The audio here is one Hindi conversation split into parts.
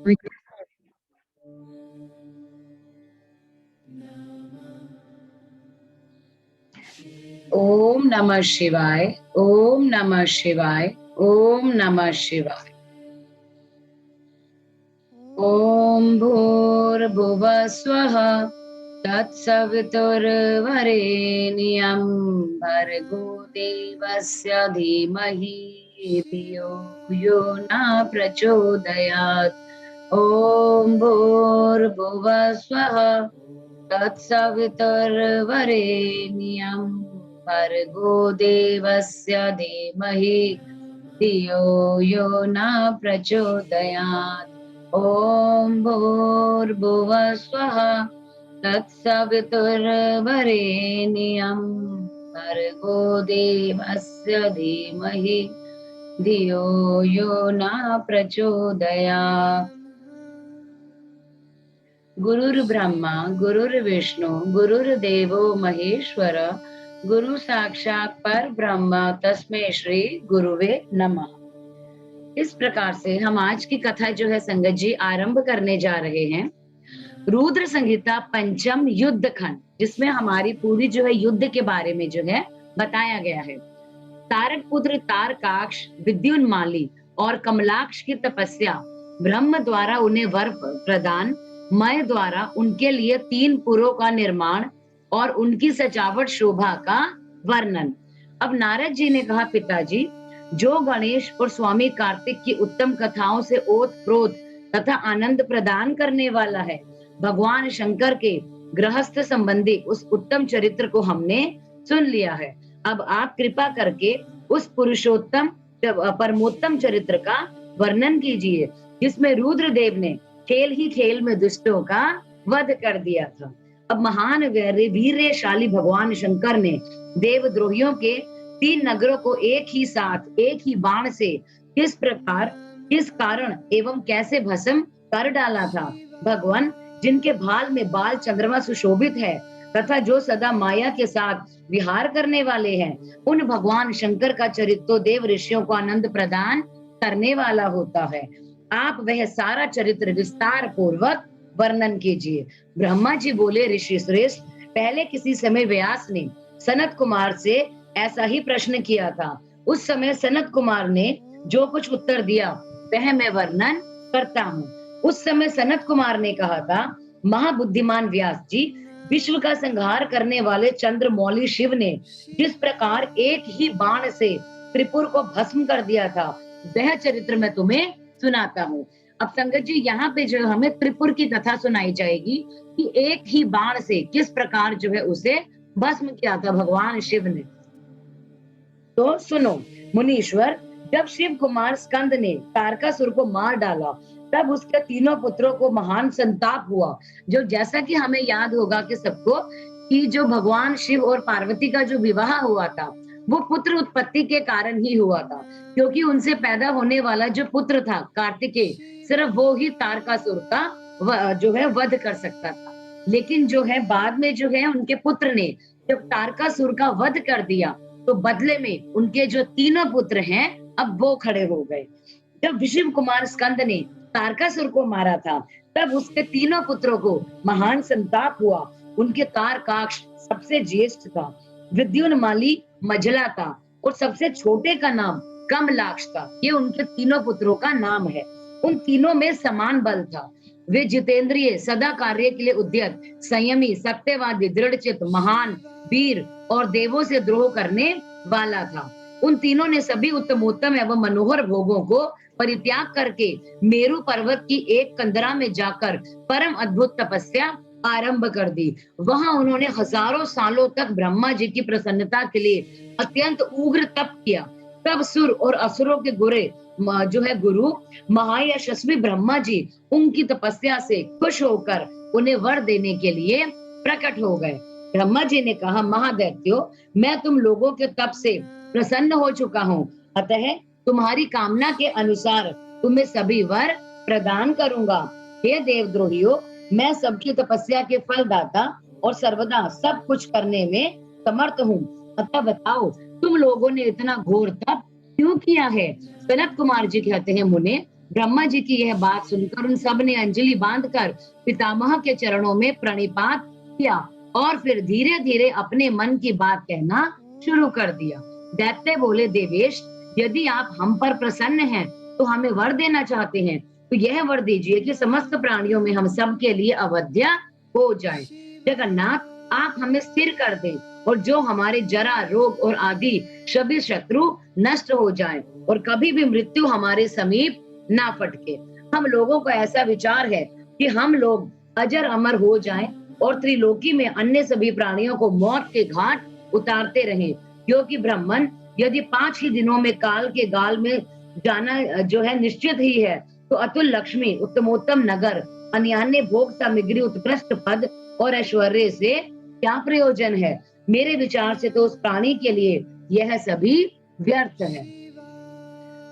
ओम नमः शिवाय, ओम नमः शिवाय, ओम नमः शिवाय। ओम भूर्भुवः स्वः तत्सवितुर्वरेण्यं भर्गो देवस्य धीमहि धियो यो न प्रचोदयात्। ओम भूर्भुवः स्वः तत्सवितुर्वरेण्यं भर्गो देवस्य धीमहि धियो यो न प्रचोदयात्। ओम भूर्भुवः स्वः तत्सवितुर्वरेण्यं भर्गो देवस्य धीमहि धियो यो न प्रचोदयात्। गुरुर्ब्रह्मा गुरुर्विष्णु गुरुर्देवो महेश्वर गुरु साक्षात परब्रह्म तस्मै श्री गुरुवे नमः। इस प्रकार से हम आज की कथा जो है संगत जी आरंभ करने जा रहे हैं। रुद्र संहिता पंचम युद्ध खंड, जिसमें हमारी पूरी जो है युद्ध के बारे में जो है बताया गया है। तारक पुत्र तारकाक्ष, विद्युन्माली और कमलाक्ष की तपस्या, ब्रह्म द्वारा उन्हें वर प्रदान, मय द्वारा उनके लिए 3 पुरों का निर्माण और उनकी सजावट शोभा का वर्णन। अब नारद जी ने कहा, पिताजी, जो गणेश और स्वामी कार्तिक की उत्तम कथाओं से ओत-प्रोत तथा आनंद प्रदान करने वाला है, भगवान शंकर के गृहस्थ संबंधी उस उत्तम चरित्र को हमने सुन लिया है। अब आप कृपा करके उस पुरुषोत्तम परमोत्तम चरित्र का वर्णन कीजिए, जिसमें रुद्रदेव ने खेल ही खेल में दुष्टों का वध कर दिया था। अब महान वीर्यशाली भगवान शंकर ने देवद्रोहियों के 3 नगरों को एक ही साथ एक ही बाण से किस प्रकार, किस कारण एवं कैसे भस्म कर डाला था। भगवान जिनके भाल में बाल चंद्रमा सुशोभित है तथा जो सदा माया के साथ विहार करने वाले हैं, उन भगवान शंकर का चरित्र तो देव ऋषियों को आनंद प्रदान करने वाला होता है। आप वह सारा चरित्र विस्तार पूर्वक वर्णन कीजिए। ब्रह्मा जी बोले, ऋषि श्रेष्ठ, पहले किसी समय व्यास ने सनत कुमार से ऐसा ही प्रश्न किया था। उस समय सनत कुमार ने जो कुछ उत्तर दिया वह मैं वर्णन करता हूँ। उस समय सनत कुमार ने कहा था, महाबुद्धिमान व्यास जी, विश्व का संहार करने वाले चंद्रमौली शिव ने जिस प्रकार एक ही बाण से त्रिपुर को भस्म कर दिया था, वह चरित्र मैं तुम्हें सुनाता हूँ। अब संगत जी, यहाँ पे जो हमें त्रिपुर की कथा सुनाई जाएगी कि एक ही बाण से किस प्रकार जो है उसे भस्म किया था भगवान शिव ने। तो सुनो मुनीश्वर, जब शिव कुमार स्कंद ने तारकासुर को मार डाला, तब उसके 3 पुत्रों को महान संताप हुआ। जो जैसा कि हमें याद होगा कि सबको, कि जो भगवान शिव और पार्वती का जो विवाह हुआ था वो पुत्र उत्पत्ति के कारण ही हुआ था, क्योंकि उनसे पैदा होने वाला जो पुत्र था कार्तिकेय, सिर्फ वो ही तारकासुर का जो है वध कर सकता था। लेकिन जो है बाद में जो है उनके पुत्र ने जब तारकासुर का वध कर दिया, तो बदले में उनके जो 3 पुत्र हैं अब वो खड़े हो गए। जब शिव कुमार स्कंद ने तारकासुर को मारा था, तब उसके 3 पुत्रों को महान संताप हुआ। उनके तारकाक्ष सबसे ज्येष्ठ था, विद्युन्माली मझला था और सबसे छोटे का नाम कमलाक्ष था। ये उनके 3 पुत्रों का नाम है। उन तीनों में समान बल था। वे जितेंद्रिय, सदा कार्य के लिए उद्यत, संयमी, सत्यवादी, दृढ़चित्त, महान, वीर और देवों से द्रोह करने वाला था। उन तीनों ने सभी उत्तमोत्तम एवं मनोहर भोगों को परित्याग करके मेरु पर्वत की एक कंदरा में जाकर परम अद्भुत तपस्या आरंभ कर दी। वहां उन्होंने हजारों सालों तक ब्रह्मा जी की प्रसन्नता के लिए अत्यंत उग्र तप किया। तब सुर और असुरों के जो है गुरु महायशस्वी ब्रह्मा जी उनकी तपस्या से खुश होकर उन्हें वर देने के लिए प्रकट हो गए। ब्रह्मा जी ने कहा, महादैत्यो, मैं तुम लोगों के तप से प्रसन्न हो चुका हूँ, अतः तुम्हारी कामना के अनुसार तुम्हें सभी वर प्रदान करूंगा। हे देवद्रोहियों, मैं सबकी तपस्या के फलदाता और सर्वदा सब कुछ करने में समर्थ हूँ। अतः बताओ, तुम लोगों ने इतना घोर तप क्यों किया है? सनत कुमार जी कहते हैं, मुने, ब्रह्मा जी की यह बात सुनकर उन सब ने अंजलि बांधकर पितामह के चरणों में प्रणिपात किया और फिर धीरे धीरे अपने मन की बात कहना शुरू कर दिया। दैत्य बोले, देवेश, यदि आप हम पर प्रसन्न हैं तो हमें वर देना चाहते हैं तो यह वर दीजिए कि समस्त प्राणियों में हम सब के लिए अवध्या हो जाए। जगन्नाथ, आप हमें स्थिर कर दें और जो हमारे जरा, रोग और आदि सभी शत्रु नष्ट हो जाएं और कभी भी मृत्यु हमारे समीप ना फटके। हम लोगों का ऐसा विचार है कि हम लोग अजर अमर हो जाएं और त्रिलोकी में अन्य सभी प्राणियों को मौत के घाट उतारते रहें, क्योंकि ब्राह्मण यदि 5 ही दिनों में काल के गाल में जाना जो है निश्चित ही है, तो अतुल लक्ष्मी, उत्तमोत्तम नगर, अन्यान्य भोग सामग्री, उत्कृष्ट पद और ऐश्वर्य से क्या प्रयोजन है? मेरे विचार से तो उस प्राणी के लिए यह सभी व्यर्थ है।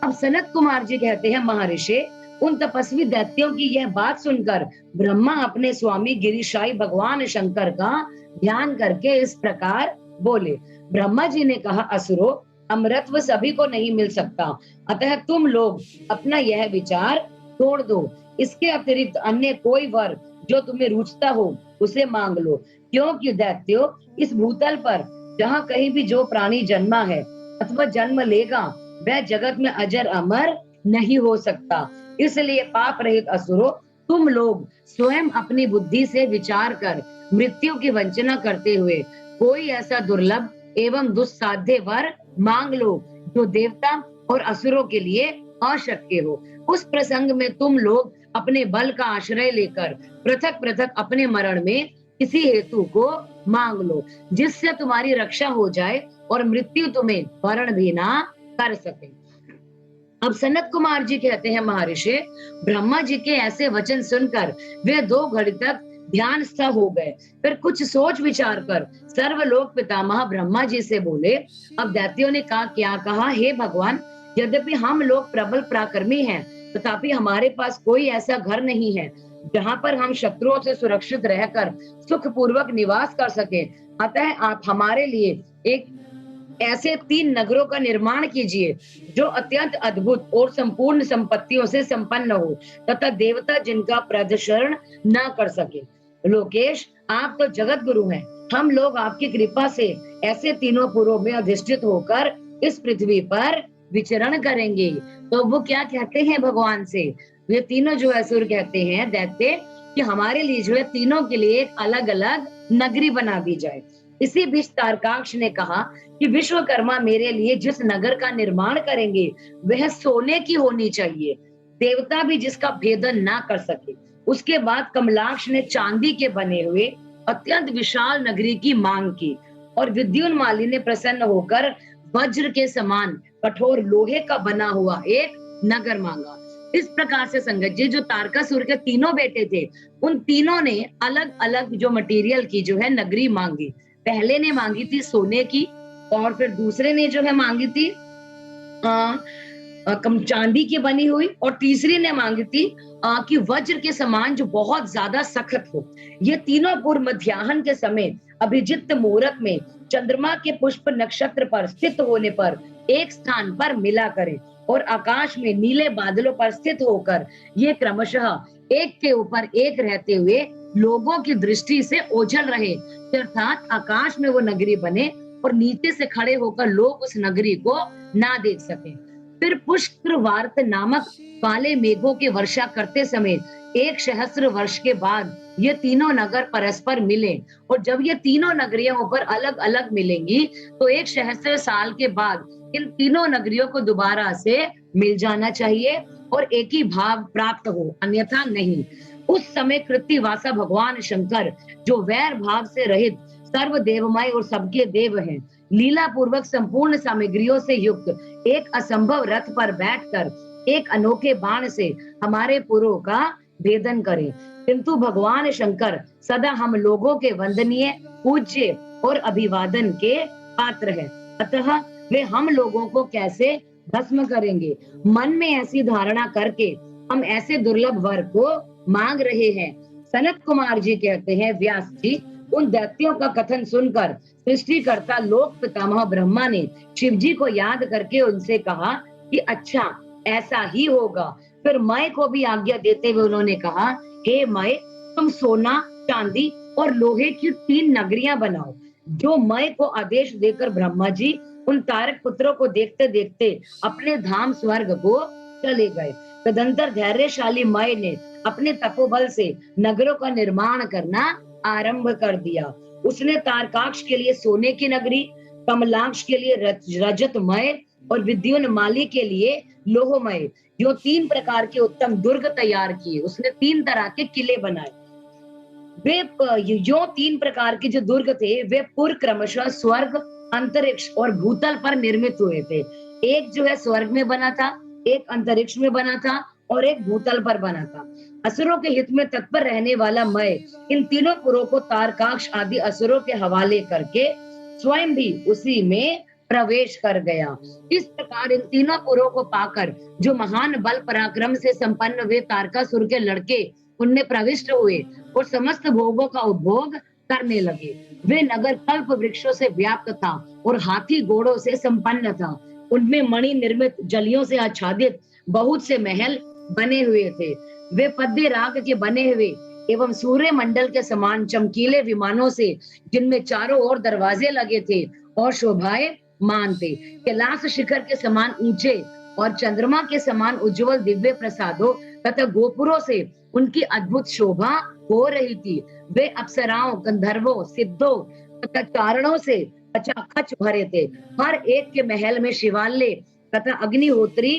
अब सनत कुमार जी कहते हैं, महर्षि, उन तपस्वी दैत्यों की यह बात सुनकर ब्रह्मा अपने स्वामी गिरिशाई भगवान शंकर का ध्यान करके इस प्रकार बोले। ब्रह्मा जी ने कहा, असुरो, अमरत्व सभी को नहीं मिल सकता, अतः तुम लोग अपना यह विचार छोड़ दो। इसके अतिरिक्त अन्य कोई वर जो तुम्हें रुचता हो उसे मांग लो, क्योंकि दैत्यो, इस भूतल पर जहाँ कहीं भी जो प्राणी जन्मा है अथवा जन्म लेगा वह जगत में अजर अमर नहीं हो सकता। इसलिए पाप रहित असुरो, तुम लोग स्वयं अपनी बुद्धि से विचार कर मृत्यु की वंचना करते हुए कोई ऐसा दुर्लभ एवं दुस्साध्य वर मांग लो जो देवता और असुरों के लिए अशक्य हो। उस प्रसंग में तुम लोग अपने बल का आश्रय लेकर पृथक पृथक अपने मरण में किसी हेतु को मांग लो, जिससे तुम्हारी रक्षा हो जाए और मृत्यु तुम्हें वरण भी ना कर सके। अब सनत कुमार जी कहते हैं, महर्षि, ब्रह्मा जी के ऐसे वचन सुनकर वे 2 घड़ी तक ध्यानस्थ हो गए। फिर कुछ सोच विचार कर सर्वलोक पितामह ब्रह्मा जी से बोले। अब दैत्यों ने कहा, क्या कहा? हे भगवान, यद्यपि हम लोग प्रबल पराक्रमी हैं, तथापि हमारे पास कोई ऐसा घर नहीं है जहां पर हम शत्रुओं से सुरक्षित रहकर सुख पूर्वक निवास कर सके। अतः आप हमारे लिए एक ऐसे 3 नगरों का निर्माण कीजिए जो अत्यंत अद्भुत और संपूर्ण संपत्तियों से संपन्न हो तथा देवता जिनका प्रदर्शन न कर सके। लोकेश, आप तो जगत गुरु हैं, हम लोग आपकी कृपा से ऐसे तीनों पुरों में अधिष्ठित होकर इस पृथ्वी पर विचरण करेंगे। तो वो क्या कहते हैं भगवान से? ये तीनों जो असुर कहते हैं, दैत्य, कि हमारे लिए जो है तीनों के लिए एक अलग अलग नगरी बना दी जाए। इसी बीच तारकाक्ष ने कहा कि विश्वकर्मा मेरे लिए जिस नगर का निर्माण करेंगे वह सोने की होनी चाहिए, देवता भी जिसका भेदन ना कर सके। उसके बाद कमलाक्ष ने चांदी के बने हुए अत्यंत विशाल नगरी की मांग की और विद्युन्माली ने प्रसन्न होकर वज्र के समान कठोर लोहे का बना हुआ एक नगर मांगा। इस प्रकार से संगत जी, जो तारकासुर के तीनों बेटे थे, उन तीनों ने अलग अलग जो मटेरियल की जो है नगरी मांगी। पहले ने मांगी थी सोने की और फिर दूसरे ने जो है मांगी थी चांदी की बनी हुई और तीसरी ने मांगी थी कि वज्र के समान जो बहुत ज्यादा सख्त हो। ये तीनों पूर्व मध्याह्न के समय अभिजित मुहूर्त में चंद्रमा के पुष्प नक्षत्र पर स्थित होने पर एक स्थान पर मिला करें और आकाश में नीले बादलों पर स्थित होकर ये क्रमशः एक के ऊपर एक रहते हुए लोगों की दृष्टि से ओझल रहे, अर्थात आकाश में वो नगरी बने और नीचे से खड़े होकर लोग उस नगरी को ना देख सके। फिर पुष्कर वार्त नामक काले मेघों की वर्षा करते समय 1 सहस्त्र वर्ष के बाद ये तीनों नगर परस्पर मिले और जब ये तीनों नगरियां ऊपर अलग अलग मिलेंगी तो 1 सहस्त्र साल के बाद इन तीनों नगरियों को दोबारा से मिल जाना चाहिए और एक ही भाव प्राप्त हो, अन्यथा नहीं। उस समय कृत्तिवासा भगवान शंकर, जो वैर भाव से रहित सर्व देवमय और सबके देव हैं, लीला पूर्वक संपूर्ण सामग्रियों से युक्त एक असंभव रथ पर बैठकर एक अनोखे बाण से हमारे पुरों का भेदन करें। किंतु भगवान शंकर सदा हम लोगों के वंदनीय, पूज्य और अभिवादन के पात्र है, अतः वे हम लोगों को कैसे भस्म करेंगे? मन में ऐसी धारणा करके हम ऐसे दुर्लभ वर को मांग रहे हैं। सनत कुमार जी कहते हैं, व्यास जी, उन दैत्यों का कथन सुनकर सृष्टिकर्ता लोक पितामह ब्रह्मा ने शिव जी को याद करके उनसे कहा कि अच्छा, ऐसा ही होगा। फिर मय को भी आज्ञा देते हुए उन्होंने कहा, हे मय, तुम सोना, चांदी और लोहे की 3 नगरियां बनाओ। जो मय को आदेश देकर ब्रह्मा जी उन तारक पुत्रों को देखते देखते अपने धाम स्वर्ग को चले गए। तदंतर धैर्यशाली मय ने अपने तपोबल से नगरों का निर्माण करना आरंभ कर दिया। उसने तारकाक्ष के लिए सोने की नगरी, कमलाक्ष के लिए रजतमय और विद्युन्माली के लिए लोहमय, जो 3 प्रकार के उत्तम दुर्ग तैयार किए। उसने 3 तरह के किले बनाए। वे जो 3 प्रकार के जो दुर्ग थे, वे पूर्व क्रमशः स्वर्ग, अंतरिक्ष और भूतल पर निर्मित हुए थे। एक जो है स्वर्ग में बना था, एक अंतरिक्ष में बना था और एक भूतल पर बना था। असुरों के हित में तत्पर रहने वाला मय इन तीनों पुरों को तारकाक्ष आदि असुरों के हवाले करके स्वयं भी उसी में प्रवेश कर गया। इस प्रकार इन तीनों पुरों को पाकर जो महान बल पराक्रम से संपन्न वे तारकासुर के लड़के उनमें प्रविष्ट हुए और समस्त भोगों का उपभोग करने लगे। वे नगर कल्प वृक्षों से व्याप्त था और हाथी घोड़ों से संपन्न था। उनमें मणि निर्मित जलियों से आच्छादित बहुत से महल बने हुए थे। वे पद्य राग के बने हुए एवं सूर्य मंडल के समान चमकीले विमानों से, जिनमें चारों ओर दरवाजे लगे थे और शोभायमान थे, कैलाश शिखर के समान ऊंचे और चंद्रमा के समान उज्जवल दिव्य प्रसादों तथा गोपुरों से उनकी अद्भुत शोभा हो रही थी। वे अप्सराओं, गंधर्वों, सिद्धों तथा चारणों से खचाखच भरे थे। हर एक के महल में शिवालय तथा अग्निहोत्री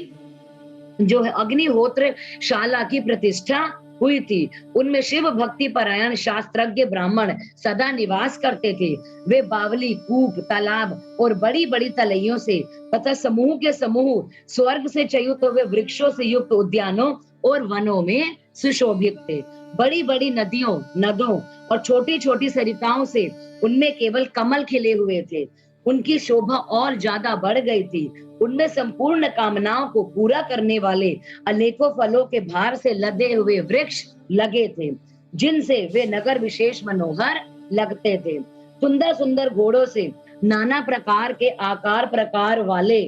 जो है अग्निहोत्र शाला की प्रतिष्ठा हुई थी। उनमें शिव भक्ति परायण शास्त्रज्ञ ब्राह्मण सदा निवास करते थे। वे बावली, कूप, तालाब और बड़ी बड़ी तलैयों से तथा समूह के समूह स्वर्ग से चयुत हुए वृक्षों से युक्त उद्यानों और वनों में सुशोभित थे। बड़ी बड़ी नदियों, नदों और छोटी छोटी सरिताओं से उनमें केवल कमल खिले हुए थे। उनकी शोभा और ज्यादा बढ़ गई थी। उनमें संपूर्ण कामनाओं को पूरा करने वाले अनेकों फलों के भार से लदे हुए वृक्ष लगे थे, जिनसे वे नगर विशेष मनोहर लगते थे। सुंदर सुंदर घोड़ों से नाना प्रकार के आकार प्रकार वाले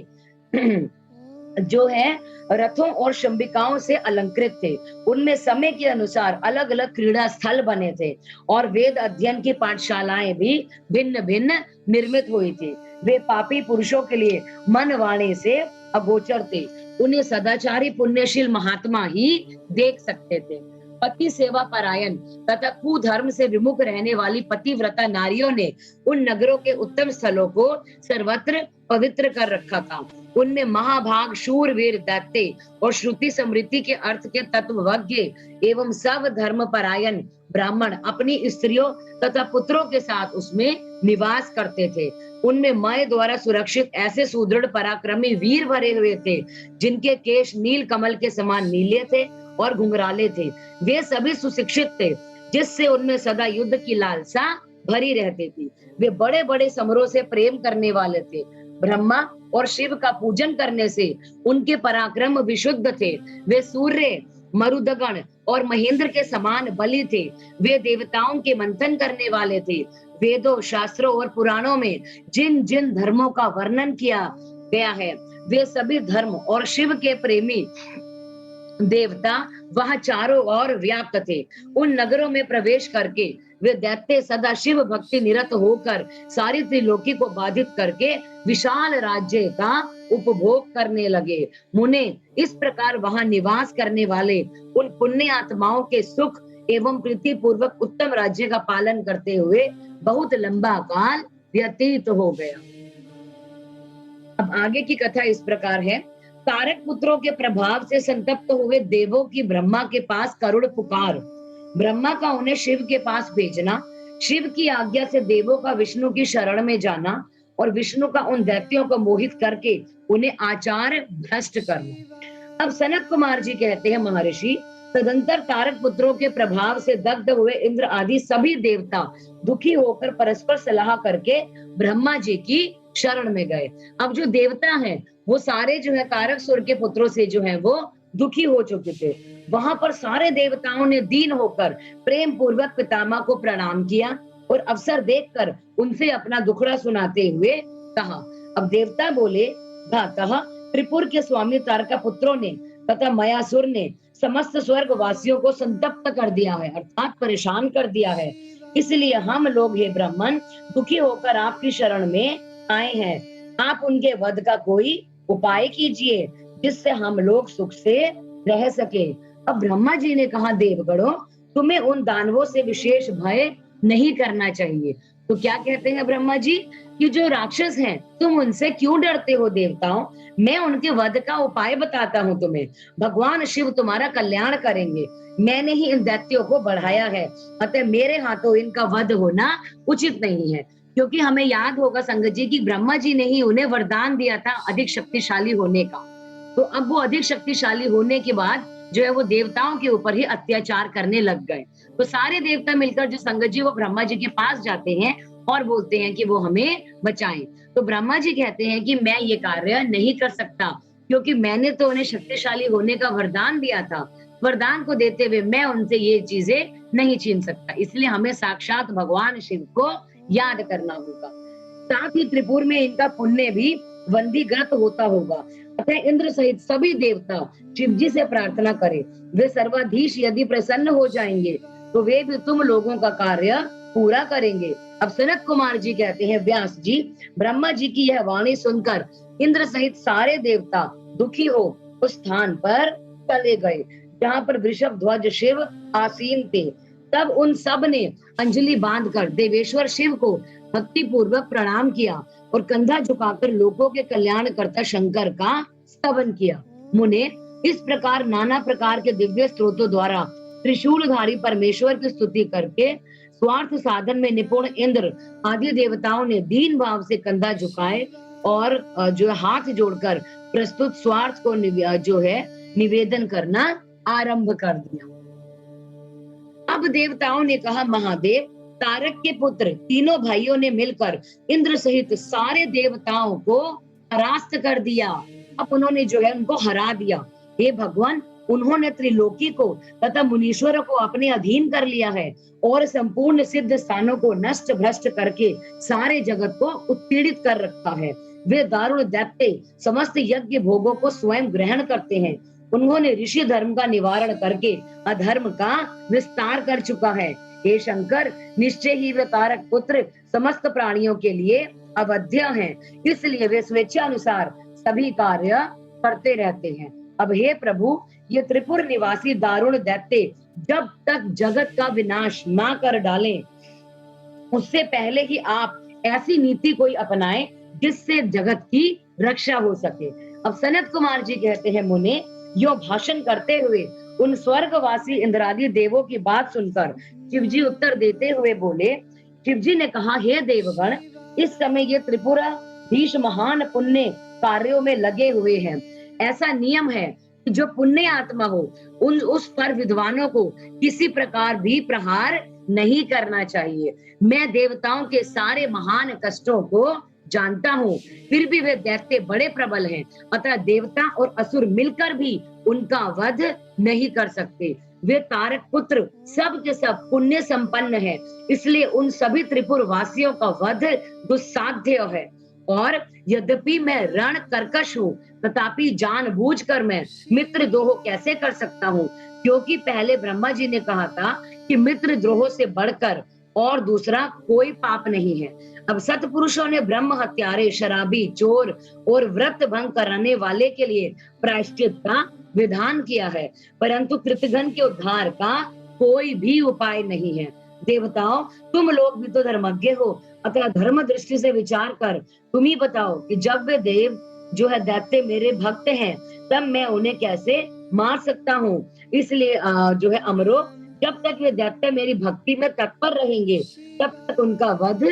जो है रथों और शंबिकाओं से अलंकृत थे। उनमें समय के अनुसार अलग अलग क्रीड़ा स्थल बने थे और वेद अध्ययन की पाठशालाएं भी भिन्न भिन्न निर्मित हुई थी। वे पापी पुरुषों के लिए मन वाणी से अगोचर थे। उन्हें सदाचारी पुण्यशील महात्मा ही देख सकते थे। पति सेवा परायण तथा कुधर्म से विमुख रहने वाली पतिव्रता नारियों ने उन नगरों के उत्तम स्थलों को सर्वत्र पवित्र कर रखा था। उनमें महाभाग शूरवीर दैत्य और श्रुति समृद्धि के अर्थ के तत्वज्ञ एवं सब धर्म परायण ब्राह्मण अपनी स्त्रियों तथा पुत्रों के साथ उसमें निवास करते थे। उनमें मय द्वारा सुरक्षित ऐसे सुदृढ़ पराक्रमी वीर भरे हुए थे, जिनके केश नील कमल के समान नीले थे और घुंघराले थे। वे सभी सुशिक्षित थे, जिससे उनमें सदा युद्ध की लालसा भरी रहती थी। वे बड़े बड़े समरों से प्रेम करने वाले थे। ब्रह्मा और शिव का पूजन करने से उनके पराक्रम विशुद्ध थे। वे सूर्य, मरुदगण और महेंद्र के समान बली थे। वे देवताओं के मंथन करने वाले थे। वेदों, शास्त्रों और पुराणों में जिन जिन धर्मों का वर्णन किया गया है, वे सभी धर्म और शिव के प्रेमी देवता वह चारों ओर व्याप्त थे। उन नगरों में प्रवेश करके वे दैत्य सदा शिव भक्ति निरत होकर सारी त्रिलोकी को बाधित करके विशाल राज्य का उपभोग करने लगे। मुने, इस प्रकार वहां निवास करने वाले उन पुण्य आत्माओं के सुख एवं प्रीति पूर्वक उत्तम राज्य का पालन करते हुए बहुत लंबा काल व्यतीत हो गया। अब आगे की कथा इस प्रकार है। तारक पुत्रों के प्रभाव से संतप्त हुए देवों की ब्रह्मा के पास करुण पुकार। ब्रह्मा का उन्हें शिव के पास भेजना, शिव की आज्ञा से देवों का विष्णु की शरण में जाना और विष्णु का उन दैत्यों को मोहित करके उन्हें आचार भ्रष्ट करना। अब सनत कुमार जी कहते हैं, महर्षि, तदंतर तारक पुत्रों के प्रभाव से दग्ध हुए इंद्र आदि सभी देवता दुखी होकर परस्पर सलाह करके ब्रह्मा जी की शरण में गए। अब जो देवता हैं वो सारे जो है तारकसुर के पुत्रों से जो है वो दुखी हो चुके थे। वहां पर सारे देवताओं ने दीन होकर प्रेम पूर्वक पितामह को प्रणाम किया और अवसर देखकर उनसे अपना दुखड़ा सुनाते हुए कहा। अब देवता बोले, भ्रातः, त्रिपुर के स्वामी तारका पुत्रों ने तथा मयासुर ने समस्त स्वर्ग वासियों को संतप्त कर दिया है, अर्थात परेशान कर दिया है। इसलिए हम लोग हे ब्राह्मण दुखी होकर आपकी शरण में आए हैं। आप उनके वध का कोई उपाय कीजिए जिससे हम लोग सुख से रह सके। अब ब्रह्मा जी ने कहा, देवगणों, तुम्हें उन दानवों से विशेष भय नहीं करना चाहिए। तो क्या कहते हैं ब्रह्मा जी कि जो राक्षस हैं तुम उनसे क्यों डरते हो देवताओं? मैं उनके वध का उपाय बताता हूँ तुम्हें। भगवान शिव तुम्हारा कल्याण करेंगे। मैंने ही इन दैत्यों को बढ़ाया है, अतः मेरे हाथों इनका वध होना उचित नहीं है। क्योंकि हमें याद होगा संगत जी की ब्रह्मा जी ने ही उन्हें वरदान दिया था अधिक शक्तिशाली होने का। तो अब वो अधिक शक्तिशाली होने के बाद जो है वो देवताओं के ऊपर ही अत्याचार करने लग गए। तो सारे देवता मिलकर जो संगत जी वो ब्रह्मा जी के पास जाते हैं और बोलते हैं कि वो हमें बचाएं। तो ब्रह्मा जी कहते हैं कि मैं ये कार्य नहीं कर सकता, क्योंकि मैंने तो उन्हें शक्तिशाली होने का वरदान दिया था। वरदान को देते हुए मैं उनसे ये चीजें नहीं छीन सकता, इसलिए हमें साक्षात भगवान शिव को याद करना होगा। साथ ही त्रिपुर में इनका पुण्य भी वंदीगत होता होगा। अतः इंद्र सहित सभी देवता शिव जी से प्रार्थना करें। वे सर्वाधीश यदि प्रसन्न हो जाएंगे तो वे भी तुम लोगों का कार्य पूरा करेंगे। अब सनत कुमार जी कहते हैं, व्यास जी, ब्रह्मा जी की यह वाणी सुनकर इंद्र सहित सारे देवता दुखी हो उस स्थान पर चले गए जहाँ पर वृषभ ध्वज शिव आसीन थे। तब उन सब ने अंजलि बांधकर देवेश्वर शिव को भक्ति पूर्वक प्रणाम किया और कंधा झुकाकर लोगों के कल्याण करता शंकर का स्तवन किया। मुने, इस प्रकार नाना प्रकार के दिव्य स्त्रोतों द्वारा त्रिशूलधारी परमेश्वर की स्तुति करके स्वार्थ साधन में निपुण इंद्र आदि देवताओं ने दीन भाव से कंधा झुकाए और जो हाथ जोड़कर प्रस्तुत स्वार्थ को जो है निवेदन करना आरंभ कर दिया। अब देवताओं ने कहा, महादेव, तारक के पुत्र तीनों भाइयों ने मिलकर इंद्र सहित सारे देवताओं को परास्त कर दिया। अब उन्होंने जो है उनको हरा दिया। हे भगवान, उन्होंने त्रिलोकी को तथा मुनीश्वरों को अपने अधीन कर लिया है और संपूर्ण सिद्ध स्थानों को नष्ट भ्रष्ट करके सारे जगत को उत्पीड़ित कर रखा है। वे दारुण दैत्य समस्त यज्ञ भोगों को स्वयं ग्रहण करते हैं। उन्होंने ऋषि धर्म का निवारण करके अधर्म का विस्तार कर चुका है। हे शंकर, निश्चय ही वे तारक पुत्र समस्त प्राणियों के लिए अवध्य हैं, इसलिए वे स्वेच्छा अनुसार सभी कार्य करते रहते हैं। अब हे प्रभु, ये त्रिपुर निवासी दारुण दैत्य जब तक जगत का विनाश ना कर डालें, उससे पहले ही आप ऐसी नीति कोई अपनाएं जिससे जगत की रक्षा हो सके। अब सनत कुमार जी कहते हैं, मुने, यो भाषण करते हुए उन स्वर्गवासी इंद्रादि देवों की बात सुनकर शिव जी उत्तर देते हुए बोले। शिव जी ने कहा, हे देवगण, इस समय ये त्रिपुराधीश महान पुण्य कार्यों में लगे हुए हैं। ऐसा नियम है कि जो पुण्य आत्मा हो उस पर विद्वानों को किसी प्रकार भी प्रहार नहीं करना चाहिए। मैं देवताओं के सारे महान कष्टों को जानता हूँ, फिर भी वे दैत्य बड़े प्रबल हैं, अतः देवता और असुर मिलकर भी उनका वध नहीं कर सकते। वे तारक पुत्र सब के सब पुण्य संपन्न हैं, इसलिए उन सभी त्रिपुर वासियों का वध दुस्साध्य है। और यद्यपि मैं रण कर्कश हूँ, तथापि जानबूझकर मैं मित्र द्रोह कैसे कर सकता हूँ? क्योंकि पहले ब्रह्मा जी ने कहा था कि मित्र द्रोह से बढ़कर और दूसरा कोई पाप नहीं है। अब सत्पुरुषों ने ब्रह्म हत्यारे, शराबी, चोर और व्रत भंग कराने वाले के लिए प्रायश्चित का विधान किया है, परंतु कृतघ्न के उद्धार का कोई भी उपाय नहीं है। देवताओं, तुम लोग भी तो धर्मज्ञ हो, अतः धर्म दृष्टि से विचार कर तुम ही बताओ कि जब वे देव जो है दैत्य मेरे भक्त हैं, तब मैं उन्हें कैसे मार सकता हूँ? इसलिए जो है अमरो, जब तक वे दैत्य मेरी भक्ति में तत्पर रहेंगे, तब तक उनका वध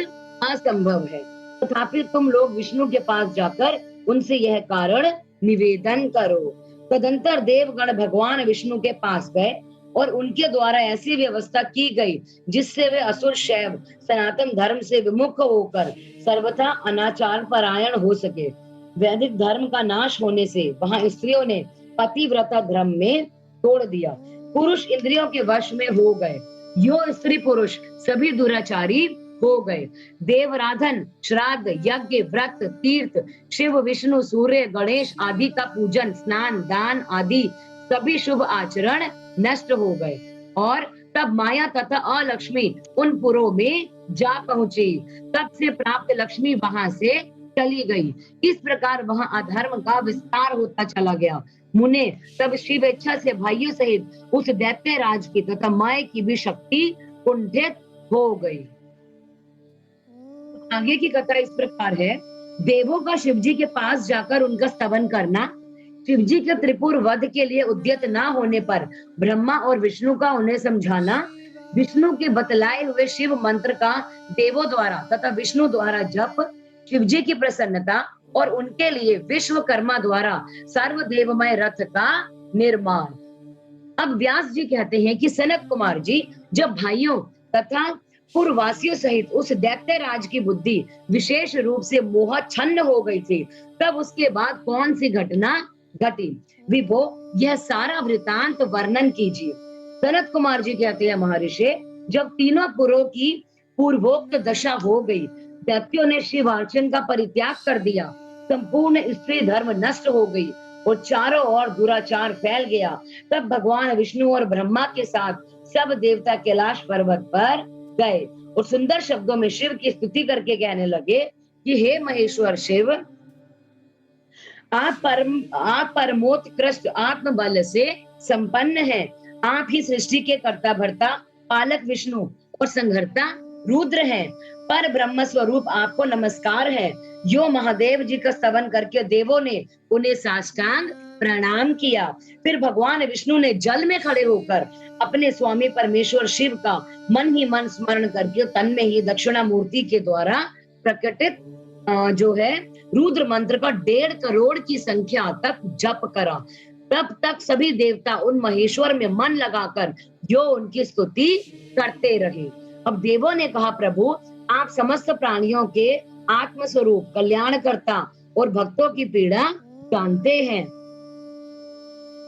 असंभव है। तथापि तुम लोग विष्णु के पास जाकर उनसे यह कारण निवेदन करो। तदंतर देवगण भगवान विष्णु के पास गए और उनके द्वारा ऐसी व्यवस्था की गई जिससे वे असुर शैव सनातन धर्म से विमुख होकर सर्वथा अनाचार परायण हो सके। वैदिक धर्म का नाश होने से वहां स्त्रियों ने पतिव्रता धर्म में तोड़ दिया। पुरुष इंद्रियों के वश में हो गए। यो स्त्री पुरुष सभी दुराचारी हो गए। देवराधन, श्राद्ध, यज्ञ, व्रत, तीर्थ, शिव, विष्णु, सूर्य, गणेश आदि का पूजन, स्नान, दान आदि सभी शुभ आचरण नष्ट हो गए और तब माया तथा अलक्ष्मी उन पुरों में जा पहुंची। तब से प्राप्त लक्ष्मी वहां से चली गई। इस प्रकार वहां अधर्म का विस्तार होता चला गया। मुने तब शिव इच्छा से भाइयों सहित उस दैत्य राज की तथा माया की भी शक्ति कुंठित हो गई। आगे की कथा इस प्रकार है। देवों का शिवजी के पास जाकर उनका स्तवन करना, शिवजी के त्रिपुर वध के लिए उद्यत न होने पर ब्रह्मा और विष्णु का उन्हें समझाना, विष्णु के बतलाए हुए शिव मंत्र का देवों द्वारा तथा विष्णु द्वारा जप, शिवजी की प्रसन्नता और उनके लिए विश्वकर्मा द्वारा सर्वदेवमय रथ का निर्माण। अब व्यास जी कहते हैं कि सनत कुमार जी जब भाइयों तथा पूर्ववासियों सहित उस दैत्य राज की बुद्धि विशेष रूप से मोहच्छन्न हो गई थी, तब उसके बाद कौन सी घटना घटी, विभो यह सारा वृतांत वर्णन कीजिए। सनत कुमार जी कहते हैं, महर्षि जब तीनों पुरों की पूर्वोक्त दशा हो गई, दैत्यों ने शिव अर्चन का परित्याग कर दिया, संपूर्ण स्त्री धर्म नष्ट हो गई और चारों ओर दुराचार फैल गया, तब भगवान विष्णु और ब्रह्मा के साथ सब देवता कैलाश पर्वत पर गए और सुंदर शब्दों में शिव की स्तुति करके कहने लगे कि हे महेश्वर शिव, आप परमोत्कृष्ट आत्म बल से संपन्न हैं। आप ही सृष्टि के कर्ता भर्ता पालक विष्णु और संहर्ता रुद्र हैं। पर ब्रह्म स्वरूप आपको नमस्कार है। यो महादेव जी का स्तवन करके देवों ने उन्हें साष्टांग प्रणाम किया। फिर भगवान विष्णु ने जल में खड़े होकर अपने स्वामी परमेश्वर शिव का मन ही मन स्मरण करके तन में ही दक्षिणा मूर्ति के द्वारा प्रकटित जो है रुद्र मंत्र का 1.5 करोड़ की संख्या तक जप करा। तब तक सभी देवता उन महेश्वर में मन लगाकर जो उनकी स्तुति करते रहे। अब देवों ने कहा, प्रभु आप समस्त प्राणियों के आत्म स्वरूप कल्याणकर्ता और भक्तों की पीड़ा जानते हैं।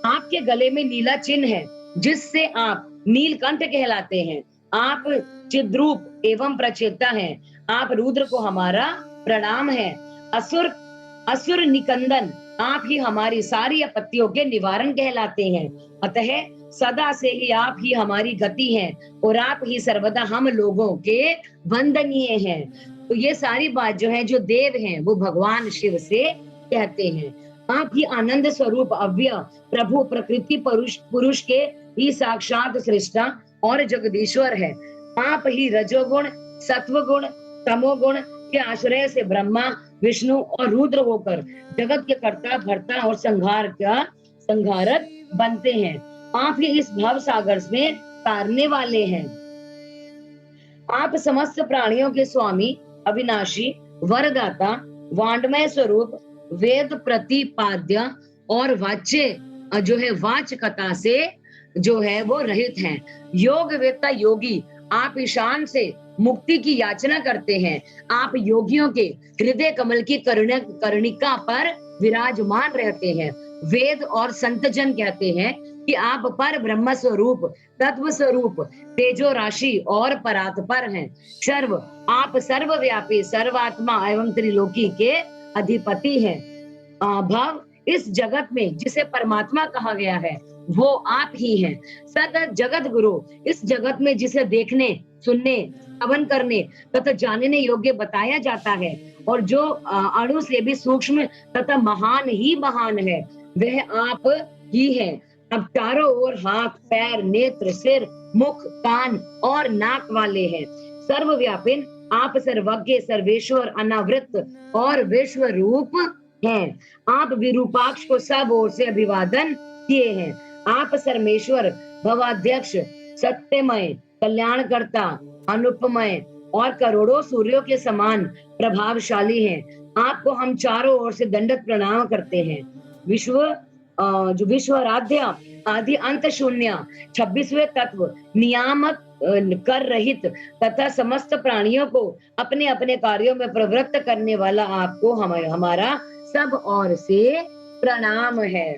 आपके गले में नीला चिन्ह है जिससे आप नीलकंठ कहलाते हैं। आप चिद्रूप एवं प्रचेता हैं। आप रुद्र को हमारा प्रणाम है। असुर निकंदन आप ही हमारी सारी आपत्तियों के निवारण कहलाते हैं। अतः सदा से ही आप ही हमारी गति हैं और आप ही सर्वदा हम लोगों के वंदनीय हैं। तो ये सारी बात जो है, जो देव हैं वो भगवान शिव से कहते हैं। आप ही आनंद स्वरूप अव्यय प्रभु प्रकृति पुरुष के ही साक्षात सृष्टा और जगदीश्वर है। आप ही रजोगुण सत्वगुण तमोगुण के आश्रय से ब्रह्मा विष्णु और रुद्र होकर जगत के कर्ता भर्ता और संहारक बनते हैं। आप ही इस भव सागर में तारने वाले हैं। आप समस्त प्राणियों के स्वामी, अविनाशी, वरदाता, वाण्डमय स्वरूप, वेद प्रतिपाद्य और वाच्य जो है वाचकता से जो है वो रहित हैं। योग वेत्ता योगी आप ईशान से मुक्ति की याचना करते हैं। आप योगियों के हृदय कमल की कर्णिका पर विराजमान रहते हैं। वेद और संतजन कहते हैं कि आप पर ब्रह्म स्वरूप, तत्व स्वरूप, तेजो राशि और परात्पर हैं। सर्व आप सर्वव्यापी, सर्वात्मा एवं त्रिलोकी के अधिपति हैं। भव इस जगत में जिसे परमात्मा कहा गया है वो आप ही हैं। सत जगत गुरु इस जगत में जिसे देखने, सुनने, श्रवण करने तथा जानने योग्य बताया जाता है और जो अणु से भी सूक्ष्म तथा महान ही महान है, वह आप ही हैं। अब चारों ओर हाथ, पैर, नेत्र, सिर, मुख, कान और नाक वाले हैं। सर्वव्यापी आप सर्वज्ञ, सर्वेश्वर, अनावृत और विश्व रूप हैं। आप विरूपाक्ष को सब ओर से अभिवादन किए हैं। आप सर्वेश्वर, भवाध्यक्ष, सत्यमय, कल्याणकर्ता, अनुपमय और करोड़ों सूर्यों के समान प्रभावशाली हैं। आपको हम चारों ओर से दंडवत प्रणाम करते हैं। जो विश्वराध्य आदि अंत शून्य 26वें तत्व, नियामक कर रहित तथा समस्त प्राणियों को अपने अपने कार्यों में प्रवृत्त करने वाला आपको हमारा सब ओर से प्रणाम है।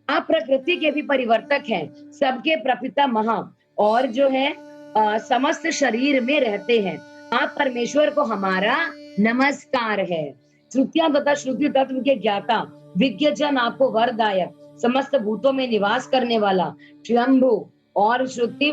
आप प्रकृति के भी परिवर्तक हैं, सबके प्रपिता महा और जो है समस्त शरीर में रहते हैं। आप परमेश्वर को हमारा नमस्कार है। श्रुतियां तथा श्रुति तत्व के ज्ञाता विज्ञ जन आपको वरदायक समस्त भूतों में निवास करने वाला स्वयंभू और श्रुति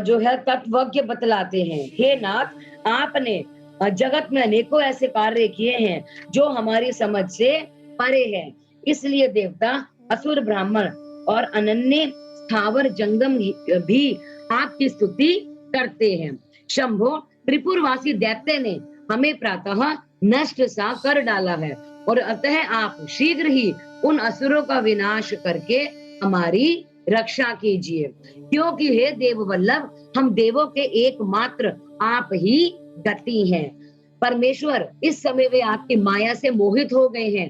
जो है तत्वज्ञ बतलाते हैं। हे नाथ, आपने जगत में अनेकों ऐसे कार्य किए हैं जो हमारी समझ से परे हैं। इसलिए देवता, असुर, ब्राह्मण और अनन्य स्थावर जंगम भी आपकी स्तुति करते हैं। शंभो, त्रिपुरवासी दैत्य ने हमें प्रातः नष्ट सा कर डाला है और अतः आप शीघ्र ही उन असुरों का विनाश करके हमारी रक्षा कीजिए, क्योंकि हे देव वल्लभ, हम देवों के एकमात्र आप ही गति हैं। परमेश्वर, इस समय वे आपकी माया से मोहित हो गए हैं।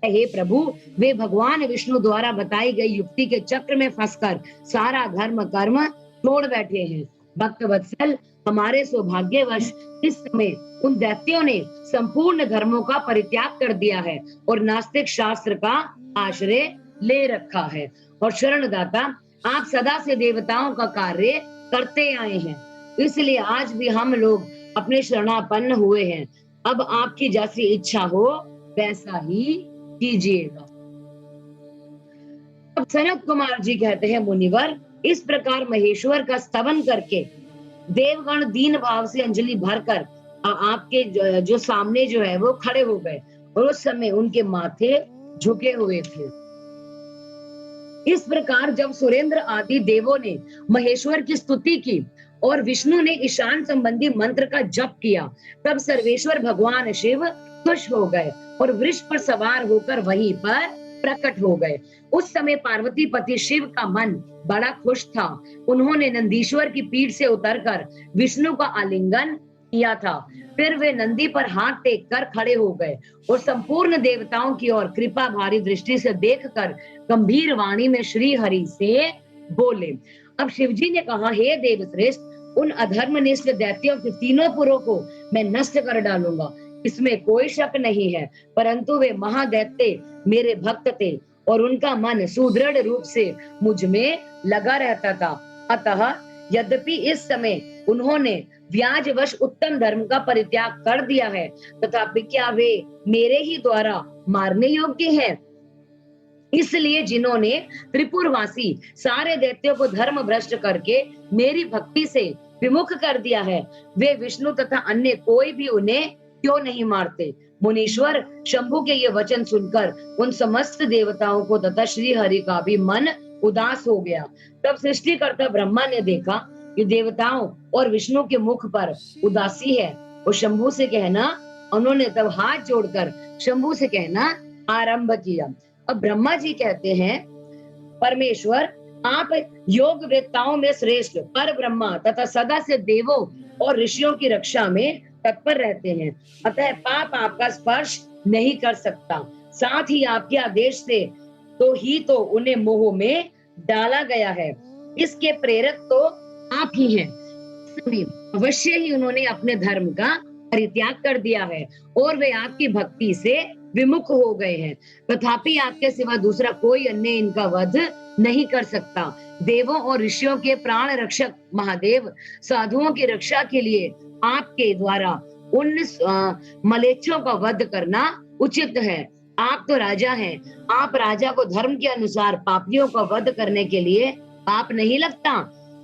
हे प्रभु, वे भगवान विष्णु द्वारा बताई गई युक्ति के चक्र में फंसकर सारा धर्म कर्म छोड़ बैठे हैं। भक्त वत्सल, हमारे सौभाग्यवश इस समय उन दैत्यों ने संपूर्ण धर्मों का परित्याग कर दिया है और नास्तिक शास्त्र का आश्रय ले रखा है। और शरणदाता, आप सदा से देवताओं का कार्य करते आए हैं, इसलिए आज भी हम लोग अपने शरणापन्न हुए हैं। अब आपकी जैसी इच्छा हो वैसा ही कीजिएगा। अब सनत कुमार जी कहते हैं, मुनिवर, इस प्रकार महेश्वर का स्तवन करके देवगण दीन भाव से अंजलि भरकर आपके जो सामने जो है वो खड़े हो गए और उस समय उनके माथे झुके हुए थे। इस प्रकार जब सुरेंद्र आदि देवों ने महेश्वर की स्तुति की और विष्णु ने ईशान संबंधी मंत्र का जप किया, तब सर्वेश्वर भगवान शिव खुश हो गए और वृक्ष पर सवार होकर वहीं पर प्रकट हो गए। उस समय पार्वती पति शिव का मन बड़ा खुश था। उन्होंने नंदीश्वर की पीठ से उतरकर विष्णु का आलिंगन किया था। फिर वे नंदी पर हाथ टेक कर खड़े हो गए और संपूर्ण देवताओं की ओर कृपा भारी दृष्टि से देखकर गंभीर वाणी में श्री हरि से बोले। अब शिवजी ने कहा, हे देवश्रेष्ठ, उन अधर्मनिष्ठ दैत्यों के तीनों पुरों को मैं नष्ट कर डालूंगा, इसमें कोई शक नहीं है। परंतु वे महादैत्य मेरे भक्त थे और उनका मन सुदृढ़ रूप से मुझ में लगा रहता था। अतः यद्यपि इस समय उन्होंने व्याजवश उत्तम धर्म का परित्याग कर दिया है, तथापि क्या वे मेरे ही द्वारा मारने योग्य हैं? इसलिए जिन्होंने त्रिपुरवासी सारे दैत्यों को धर्म भ्रष्ट करके मेरी भक्ति से विमुख कर दिया है, वे विष्णु तथा अन्य कोई भी उन्हें क्यों नहीं मारते? मुनीश्वर, शंभु के ये वचन सुनकर उन समस्त देवताओं को तथा श्री हरि का भी मन उदास हो गया। तब सृष्टिकर्ता ब्रह्मा ने देखा कि देवताओं और विष्णु के मुख पर उदासी है और शंभु से कहना, उन्होंने तब हाथ जोड़कर शंभु से कहना आरंभ किया। अब ब्रह्मा जी कहते हैं, परमेश्वर, आप योग वेत्ताओं में श्रेष्ठ पर ब्रह्मा तथा सदा से देवों और ऋषियों की रक्षा में तत्पर रहते हैं, अतः पाप आपका स्पर्श नहीं कर सकता। साथ ही आपके आदेश से तो उन्हें मोह में डाला गया है, इसके प्रेरक तो आप ही हैं। अवश्य ही उन्होंने अपने धर्म का परित्याग कर दिया है और वे आपकी भक्ति से विमुख हो गए हैं। तथापि आपके सिवा दूसरा कोई अन्य इनका वध नहीं कर सकता। देवों और ऋषियों के प्राण रक्षक महादेव साधुओं की रक्षा के लिए आपके द्वारा उन मलेच्छों का वध करना उचित है। आप तो राजा हैं, आप राजा को धर्म के अनुसार पापियों का वध करने के लिए पाप नहीं लगता,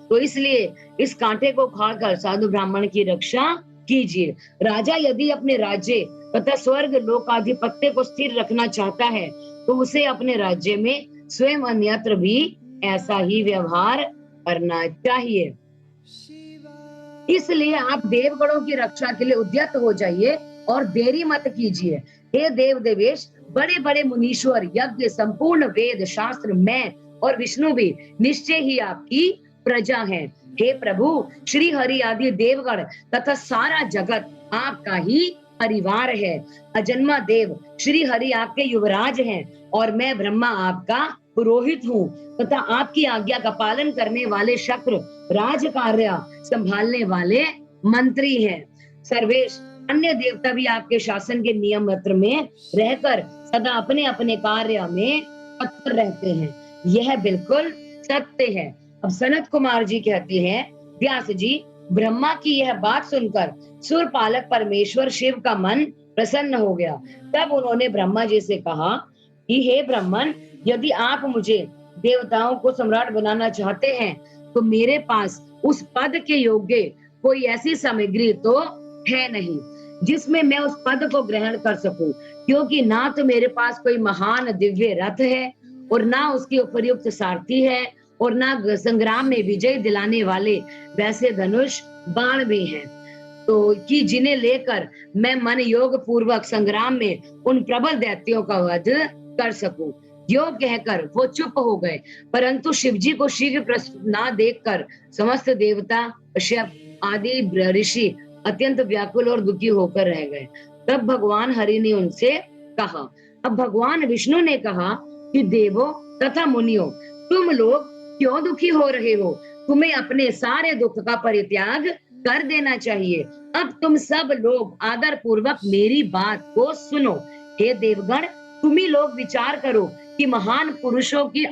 तो इसलिए इस कांटे को खाकर साधु ब्राह्मण की रक्षा कीजिए। राजा यदि अपने राज्य तथा स्वर्ग लोकाधिपत्य को स्थिर रखना चाहता है तो उसे अपने राज्य में स्वयं अन्यत्र भी ऐसा ही व्यवहार करना चाहिए। इसलिए आप देवगणों की रक्षा के लिए उद्यत हो जाइए और देरी मत कीजिए। हे देव देवेश, बड़े बड़े मुनीश्वर, यज्ञ, संपूर्ण वेद शास्त्र, मैं और विष्णु भी निश्चय ही आपकी प्रजा हैं। हे प्रभु, श्री हरि आदि देवगण तथा सारा जगत आपका ही परिवार है। अजन्मा देव श्री हरि आपके युवराज हैं और मैं ब्रह्मा आपका पुरोहित हूँ तथा आपकी आज्ञा का पालन करने वाले शक्र राज कार्य संभालने वाले मंत्री हैं। सर्वेश, अन्य देवता भी आपके शासन के नियम पत्र में रहकर सदा अपने अपने कार्य में तत्पर रहते हैं। यह बिल्कुल सत्य है। अब सनत कुमार जी कहते हैं, व्यास जी, ब्रह्मा की यह बात सुनकर सुरपालक परमेश्वर शिव का मन प्रसन्न हो गया। तब उन्होंने ब्रह्मा जी से कहा कि हे ब्राह्मण, यदि आप मुझे देवताओं को सम्राट बनाना चाहते हैं तो मेरे पास उस पद के योग्य कोई ऐसी सामग्री तो है नहीं जिसमें मैं उस पद को ग्रहण कर सकूं, क्योंकि ना तो मेरे पास कोई महान दिव्य रथ है और ना उसकी उपयुक्त सारथी है और ना संग्राम में विजय दिलाने वाले वैसे धनुष बाण भी हैं, तो कि जिन्हें लेकर मैं मन योग पूर्वक संग्राम में उन प्रबल दैत्यों का वध कर सकूं। यो कहकर वो चुप हो गए, परंतु शिवजी को शीघ्र प्रश्न ना देखकर समस्त देवता, कश्यप आदि ऋषि अत्यंत व्याकुल और दुखी होकर रह गए। तब भगवान हरि ने उनसे कहा, अब भगवान विष्णु ने कहा कि देवों तथा मुनियों, तुम लोग क्यों दुखी हो रहे हो? तुम्हें अपने सारे दुख का परित्याग कर देना चाहिए। अब तुम सब लोग आदर पूर्वक मेरी बात को सुनो। हे देवगण, तुम ही लोग विचार करो कि महान पुरुषों की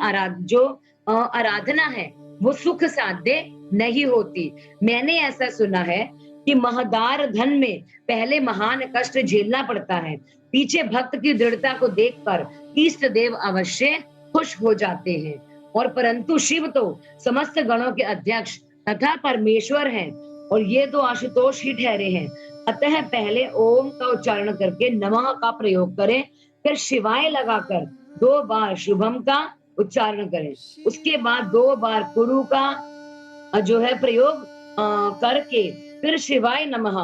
आराधना है वो सुख साध्य नहीं होती। मैंने ऐसा सुना है कि महदार धन में पहले महान कष्ट झेलना पड़ता है, पीछे भक्त की दृढ़ता को देखकर इष्ट देव अवश्य खुश हो जाते हैं। और परंतु शिव तो समस्त गणों के अध्यक्ष तथा परमेश्वर हैं और ये तो आशुतोष ही ठहरे हैं। अतः पहले ओम का उच्चारण करके नमः का प्रयोग करें, फिर शिवाय लगाकर 2 बार शुभम का उच्चारण करें, उसके बाद 2 बार कुरु का जो है प्रयोग करके फिर शिवाय नमः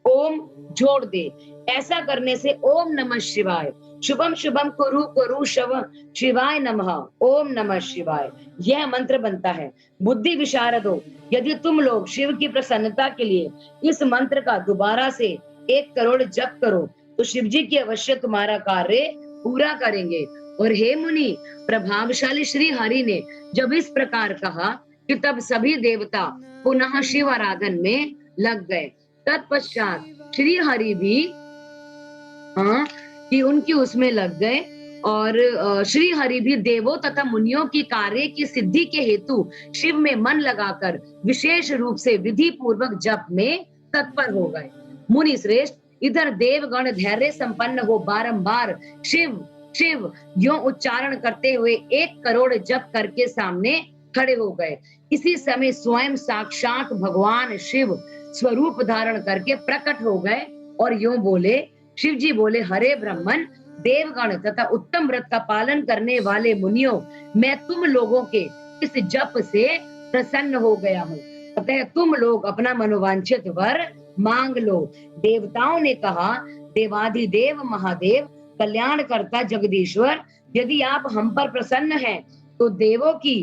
ओम जोड़ दे। ऐसा करने से ओम नमः शिवाय, शुभम शुभम कुरु कुरु शिवाय नमः, ओम नमः शिवाय, यह मंत्र बनता है। बुद्धि विशारदो, यदि तुम लोग शिव की प्रसन्नता के लिए इस मंत्र का दोबारा से 1 करोड़ जप करो तो शिव जी की अवश्य तुम्हारा कार्य पूरा करेंगे। और हे मुनि, प्रभावशाली श्री हरि ने जब इस प्रकार कहा कि तब सभी देवता पुनः शिव आराधन में लग गए। तत्पश्चात श्री हरि भी कि उनकी उसमें लग गए और श्री हरि भी देवों तथा मुनियों की कार्य की सिद्धि के हेतु शिव में मन लगाकर विशेष रूप से विधि पूर्वक जप में तत्पर हो गए। मुनि श्रेष्ठ, इधर देवगण धैर्य संपन्न हो बारंबार शिव शिव यो उच्चारण करते हुए 1 करोड़ जप करके सामने खड़े हो गए। इसी समय स्वयं साक्षात भगवान शिव स्वरूप धारण करके प्रकट हो गए और यूं बोले, शिव जी बोले, हरे ब्राह्मण, देवगण तथा उत्तम व्रत का पालन करने वाले मुनियों, मैं तुम लोगों के इस जप से प्रसन्न हो गया हूँ, अतः तुम लोग अपना मनोवांछित वर मांग लो। देवताओं ने कहा, देवाधिदेव महादेव, कल्याणकर्ता जगदीश्वर, यदि आप हम पर प्रसन्न हैं तो देवों की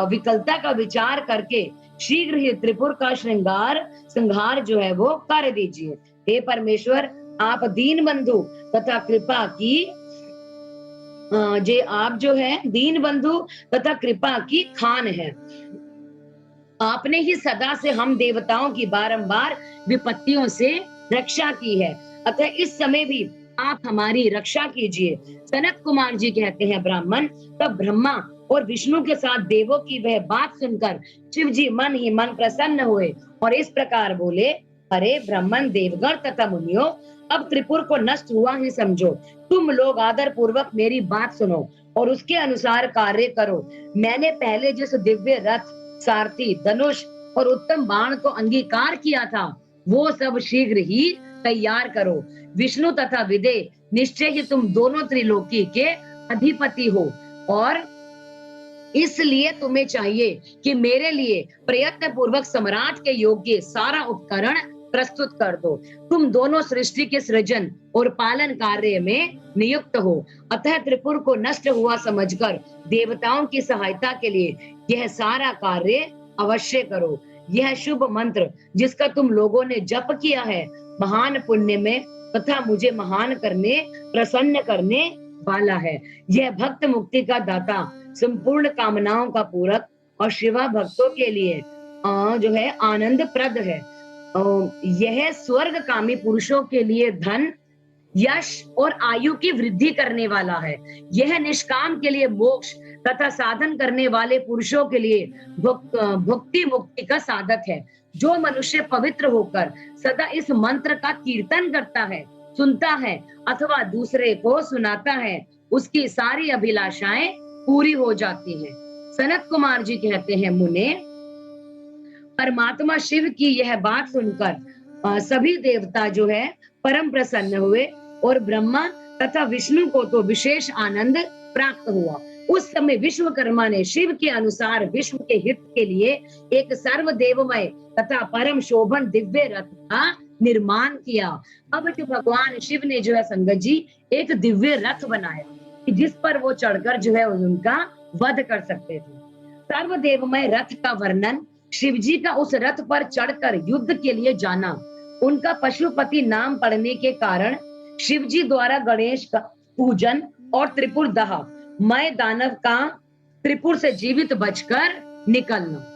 विकलता का विचार करके शीघ्र ही त्रिपुर का संहार जो है वो कर दीजिए। हे परमेश्वर, आप दीन बंधु तथा कृपा की आप जो है दीन बंधु तथा कृपा की खान है। आपने ही सदा से हम देवताओं की बारंबार विपत्तियों से रक्षा की है, अतः इस समय भी आप हमारी रक्षा कीजिए। सनत कुमार जी कहते हैं, ब्राह्मण, तब ब्रह्मा और विष्णु के साथ देवों की वह बात सुनकर शिव जी मन ही मन प्रसन्न हुए और इस प्रकार बोले, अरे ब्राह्मण, देवगण तथा मुनियों, अब त्रिपुर को नष्ट हुआ ही समझो। तुम लोग आदर पूर्वक मेरी बात सुनो और उसके अनुसार कार्य करो। मैंने पहले जिस दिव्य रथ, सारथी, धनुष और उत्तम बाण को अंगीकार किया था, वो सब शीघ्र ही तैयार करो। विष्णु तथा विदे, निश्चय ही तुम दोनों त्रिलोकी के अधिपति हो और इसलिए तुम्हें चाहिए कि मेरे लिए प्रयत्न पूर्वक सम्राट के योग्य सारा उपकरण प्रस्तुत कर दो। तुम दोनों सृष्टि के सृजन और पालन कार्य में नियुक्त हो, अतः त्रिपुर को नष्ट हुआ समझकर देवताओं की सहायता के लिए यह सारा कार्य अवश्य करो। यह शुभ मंत्र जिसका तुम लोगों ने जप किया है, महान पुण्य में तथा मुझे महान करने, प्रसन्न करने वाला है। यह भक्त मुक्ति का दाता, संपूर्ण कामनाओं का पूरक और शिवा भक्तों के लिए जो है आनंद प्रद है। यह स्वर्ग कामी पुरुषों के लिए धन, यश और आयु की वृद्धि करने वाला है। यह निष्काम के लिए मोक्ष तथा साधन करने वाले पुरुषों के लिए भुक्ति मुक्ति का साधक है। जो मनुष्य पवित्र होकर सदा इस मंत्र का कीर्तन करता है, सुनता है अथवा दूसरे को सुनाता है, उसकी सारी अभिलाषाएं पूरी हो जाती हैं। सनत कुमार जी कहते हैं, मुने, परमात्मा शिव की यह बात सुनकर सभी देवता जो है परम प्रसन्न हुए और ब्रह्मा तथा विष्णु को तो विशेष आनंद प्राप्त हुआ। उस समय विश्वकर्मा ने शिव के अनुसार विश्व के हित के लिए एक सर्वदेवमय तथा परम शोभन दिव्य रथ का निर्माण किया। अब जो भगवान शिव ने जो है संगत जी एक दिव्य रथ बनाया कि जिस पर वो चढ़कर जो है उनका वध कर सकते थे। सर्वदेवमय रथ का वर्णन, शिव जी का उस रथ पर चढ़कर युद्ध के लिए जाना, उनका पशुपति नाम पड़ने के कारण शिव जी द्वारा गणेश का पूजन और त्रिपुर दह मय दानव का त्रिपुर से जीवित बचकर निकलना।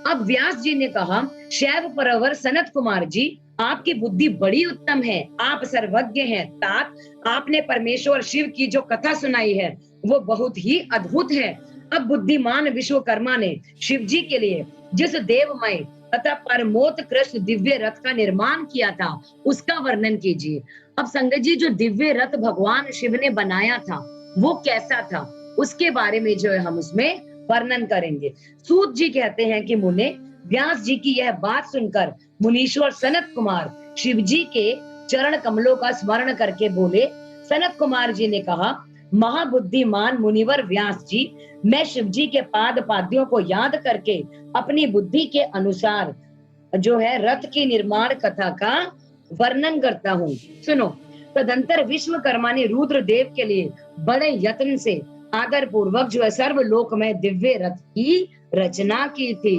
अब व्यास जी ने कहा, शैव परवर सनत कुमार जी, आपकी बुद्धि बड़ी उत्तम है, आप सर्वज्ञ हैं। तात, आपने परमेश्वर शिव की जो कथा सुनाई है वो बहुत ही अद्भुत है। अब बुद्धिमान विश्वकर्मा ने शिव जी के लिए जिस देवमय तथा परमोत्कृष्ट दिव्य रथ का निर्माण किया था उसका वर्णन कीजिए। अब संगत जी जो दिव्य रथ भगवान शिव ने बनाया था वो कैसा था, उसके बारे में जो है हम उसमें वर्णन करेंगे। सूत जी कहते हैं कि मुने, व्यास जी की यह बात सुनकर मुनीश्वर सनत कुमार शिव जी के चरण कमलों का स्मरण करके बोले। सनत कुमार जी ने कहा, महाबुद्धिमान मुनिवर व्यास जी, मैं शिव जी के पाद पाद्यों को याद करके अपनी बुद्धि के अनुसार जो है रथ की निर्माण कथा का वर्णन करता हूँ। सुनो। तदंतर विश्वकर्मा ने रुद्र देव के लिए बड़े यत्न से आदर पूर्वक जो है सर्वलोक में दिव्य रथ की रचना की थी।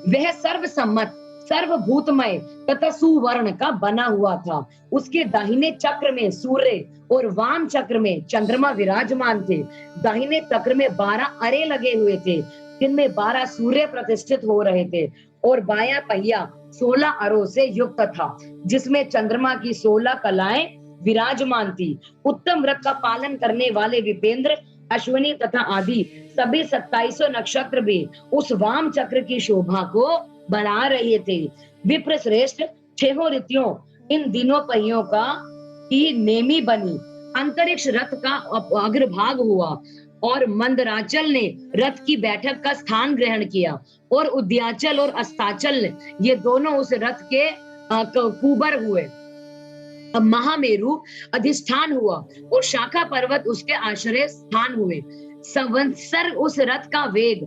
वह सर्वसम्मत, सर्वभूतमय तथा सुवर्ण का बना हुआ था। उसके दाहिने चक्र में सूर्य और वाम चक्र में चंद्रमा विराजमान थे। दाहिने चक्र में 12 अरे लगे हुए थे, जिनमें 12 सूर्य प्रतिष्ठित हो रहे थे, और बायां पहिया 16 अरों से युक्त था, जिसमें चंद्रमा की 16 कलाएं विराजमान थी। उत्तम रथ का पालन करने वाले विपेंद्र, अश्विनी तथा आदि सभी 2700 नक्षत्र भी उस वाम चक्र की शोभा को बढ़ा रहे थे। विप्र श्रेष्ठ 6 ऋतुओं इन दिनों पहियों का की नेमी बनी। अंतरिक्ष रथ का अग्रभाग हुआ और मंदराचल ने रथ की बैठक का स्थान ग्रहण किया, और उद्याचल और अस्ताचल ये दोनों उस रथ के कुबर हुए। अब महामेरु अधिष्ठान हुआ और शाखा पर्वत उसके आश्रय स्थान हुए। संवत्सर उस रथ का वेग,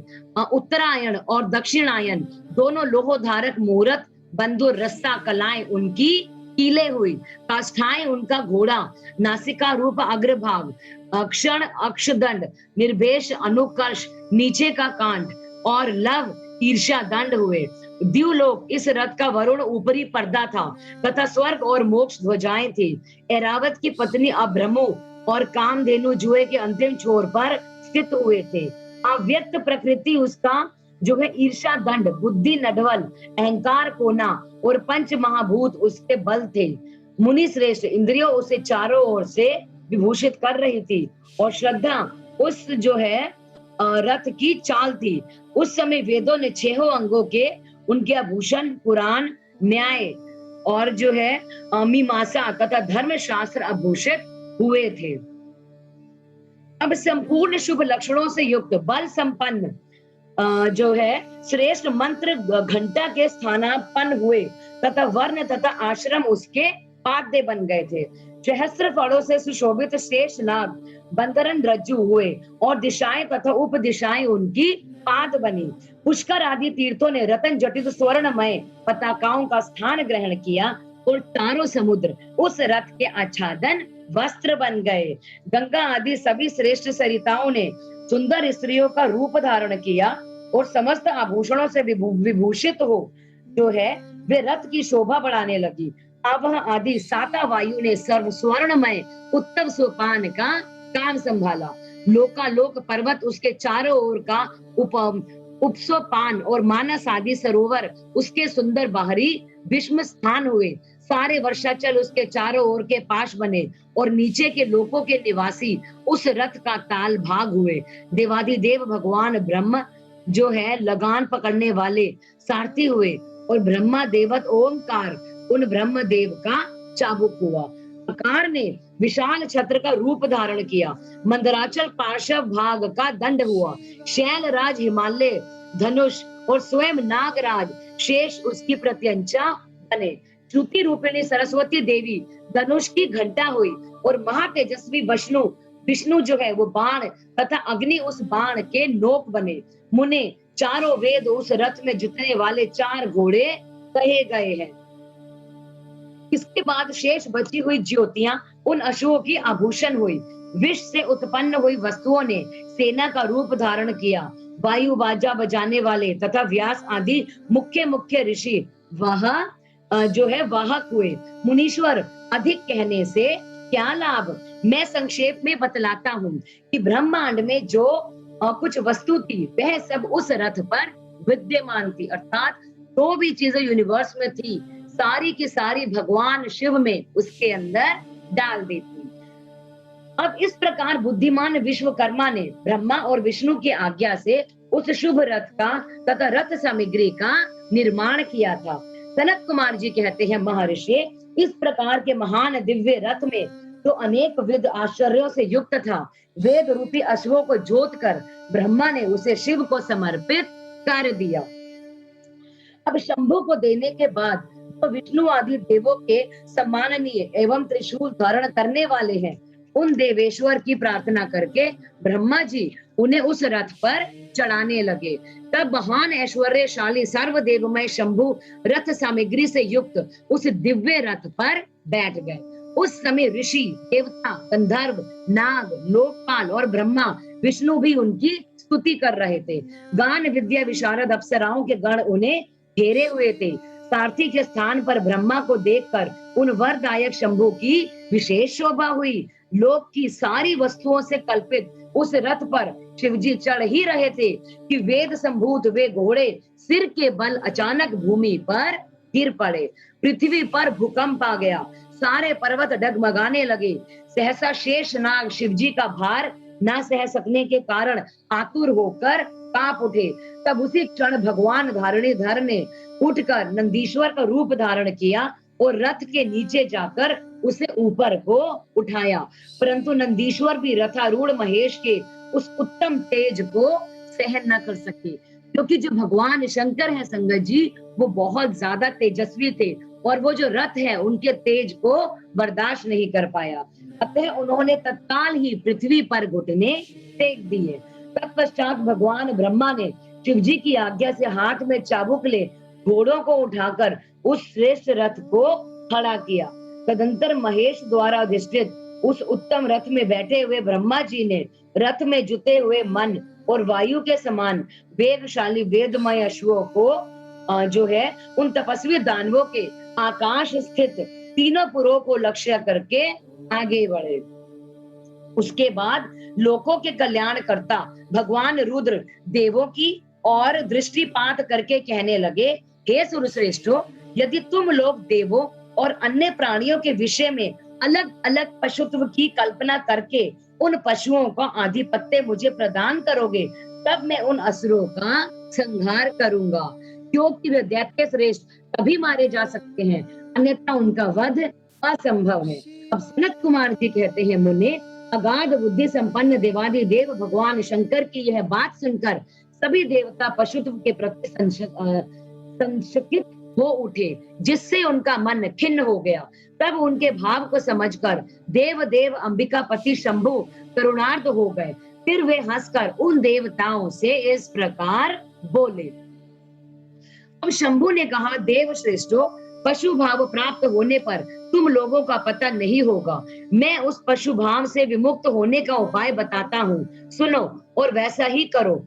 उत्तरायण और दक्षिणायन दोनों लोहोधारक मुहूर्त, बंधुर रस्सा कलाएं उनकी कीले हुई। काष्ठाएं उनका घोड़ा, नासिका रूप अग्रभाग, क्षण अक्षदंड, निर्भेश अनुकर्ष नीचे का कांठ और लव ईर्ष्या दंड हुए। द्युलोक इस रथ का वरुण ऊपरी पर्दा था तथा स्वर्ग और मोक्ष ध्वजाएं थी। ऐरावत की पत्नी अभ्रमु और कामधेनु जुए के अंतिम छोर पर स्थित हुए थे। अव्यक्त प्रकृति उसका जो है ईर्ष्या दंड, बुद्धि नडवल, अहंकार कोना और पंच महाभूत उसके बल थे। मुनि श्रेष्ठ इंद्रियों उसे चारों ओर से विभूषित कर रही थी, और श्रद्धा उस जो है रथ की चाल थी। उस समय वेदों ने 6 अंगों के उनके आभूषण, पुराण, न्याय और जो है मीमांसा तथा धर्म शास्त्र आभूषित हुए थे। अब संपूर्ण शुभ लक्षणों से युक्त बल संपन्न जो है श्रेष्ठ मंत्र घंटा के स्थानापन्न हुए तथा वर्ण तथा आश्रम उसके पाद्य बन गए थे। सहस्त्र फलों से सुशोभित शेष नाग बंदरन रज्जु हुए और दिशाएं तथा उप दिशाएं उनकी पाद बनी। पुष्कर आदि तीर्थों ने रतन जटित स्वर्णमय पताकाओं का स्थान ग्रहण किया और चारों समुद्र उस रथ के आच्छादन वस्त्र बन गए। गंगा आदि सभी श्रेष्ठ सरिताओं ने सुंदर स्त्रियों का रूप धारण किया और समस्त आभूषणों से विभूषित हो जो है वे रथ की शोभा बढ़ाने लगी। आवह आदि 7 वायु ने सर्व स्वर्णमय उत्तम सोपान का काम संभाला। लोकालोक पर्वत उसके चारों ओर का उपसोपान और मानस आदि सरोवर उसके सुंदर बाहरी विषम स्थान हुए। सारे वर्षाचल उसके चारों ओर के पाश बने और नीचे के लोकों के निवासी उस रथ का ताल भाग हुए। देवाधिदेव भगवान ब्रह्म जो है लगान पकड़ने वाले सारथी हुए और ब्रह्मा देवत ओमकार उन ब्रह्मदेव का चाबुक हुआ। आकार ने विशाल छत्र का रूप धारण किया। मंदराचल पार्श्व भाग का दंड हुआ। शैलराज हिमालय धनुष और स्वयं नागराज शेष उसकी प्रत्यंचा बने। श्रुति रूपिणी सरस्वती देवी धनुष की घंटा हुई और महातेजस्वी विष्णु जो है वो बाण तथा अग्नि उस बाण के नोक बने। मुने चारों वेद उस रथ में जुतने वाले 4 घोड़े कहे गए हैं। इसके बाद शेष बची हुई ज्योतियां उन अश्वों की आभूषण हुई। विष से उत्पन्न हुई वस्तुओं ने सेना का रूप धारण किया। वायु बाजा बजाने वाले तथा व्यास आदि मुख्य मुख्य ऋषि वह जो है वाहक हुए। मुनीश्वर अधिक कहने से क्या लाभ, मैं संक्षेप में बतलाता हूँ कि ब्रह्मांड में जो कुछ वस्तु थी वह सब उस रथ पर विद्यमान थी। अर्थात जो भी चीजें यूनिवर्स में थी सारी की सारी भगवान शिव में उसके अंदर डाल दी थी। अब इस प्रकार बुद्धिमान विश्वकर्मा ने ब्रह्मा और विष्णु की आज्ञा से उस शुभ रथ का तथा रथ सामग्री का निर्माण किया था। सनत कुमार जी कहते हैं, महर्षि इस प्रकार के महान दिव्य रथ में तो अनेक विध आश्चर्यों से युक्त था। वेद रूपी अश्वों को जोत कर ब्रह्मा ने उसे शिव को समर्पित कर दिया। अब शंभु को देने के बाद तो विष्णु आदि देवों के सम्माननीय एवं त्रिशूल धारण करने वाले हैं, उन देवेश्वर की प्रार्थना करके ब्रह्मा जी उन्हें उस रथ पर चढ़ाने लगे। तब महान ऐश्वर्यशाली सर्वदेवमय शंभु रथ सामग्री से युक्त उस दिव्य रथ पर बैठ गए। उस समय ऋषि, देवता, गंधर्व, नाग, लोकपाल और ब्रह्मा विष्णु भी उनकी स्तुति कर रहे थे। गान विद्या विशारद अप्सराओं के गण उन्हें घेरे हुए थे। सारथी के स्थान पर ब्रह्मा को देखकर उन वरदायक शंभु की विशेष शोभा हुई। लोक की सारी वस्तुओं से कल्पित उस रथ पर शिवजी चढ़ ही रहे थे कि वेद संभूत वे घोड़े सिर के बल अचानक भूमि पर गिर पड़े। पृथ्वी पर भूकंप आ गया, सारे पर्वत डगमगाने लगे। सहसा शेष नाग शिवजी का भार न सह सकने के कारण आतुर होकर कांप उठे। तब उसी क्षण भगवान धरणीधर ने उठकर नंदीश्वर का रूप धारण किया और रथ के नीचे जाकर उसे ऊपर को उठाया। परंतु नंदीश्वर भी रथारूढ़ महेश के उस उत्तम तेज को सहन न कर सके, क्योंकि जो भगवान शंकर है संगत जी वो बहुत ज्यादा तेजस्वी थे और वो जो रथ है उनके तेज को बर्दाश्त नहीं कर पाया। अतः उन्होंने तत्काल ही पृथ्वी पर घुटने टेक दिए। तत्पश्चात भगवान ब्रह्मा ने शिवजी की आज्ञा से हाथ में चाबुक ले घोड़ों को उठाकर उस श्रेष्ठ रथ को खड़ा किया। तदंतर महेश द्वारा अधिष्ठित उस उत्तम रथ में बैठे हुए ब्रह्मा जी ने रथ में जुटे हुए मन और वायु के समान वेगशाली वेदमय अश्वों को जो है उन तपस्वी दानवों के आकाश स्थित तीनों पुरों को लक्ष्य करके आगे बढ़े। उसके बाद लोकों के कल्याण करता भगवान रुद्र देवों की और दृष्टिपात करके कहने लगे, हे सुरश्रेष्ठो, यदि तुम लोग देवों और अन्य प्राणियों के विषय में अलग अलग पशुत्व की कल्पना करके उन पशुओं का आधिपत्य मुझे प्रदान करोगे, तब मैं उन असुरों का संहार करूंगा, क्योंकि वे दैत्य श्रेष्ठ तभी मारे जा सकते हैं, अन्यथा उनका वध असंभव है। अब सनत कुमार जी कहते हैं, मुने अगाध बुद्धि संपन्न देवादि देव भगवान शंकर की यह बात सुनकर सभी देवता पशुत्व के प्रति संशकित हो उठे, जिससे उनका मन खिन्न हो गया। तब उनके भाव को समझकर देव अंबिका पति शंभु करुणार्थ हो गए। फिर वे हंसकर उन देवताओं से इस प्रकार बोले। अब शंभु ने कहा, देव श्रेष्ठो, पशु भाव प्राप्त होने पर तुम लोगों का पता नहीं होगा। मैं उस पशु भाव से विमुक्त होने का उपाय बताता हूँ, सुनो और वैसा ही करो।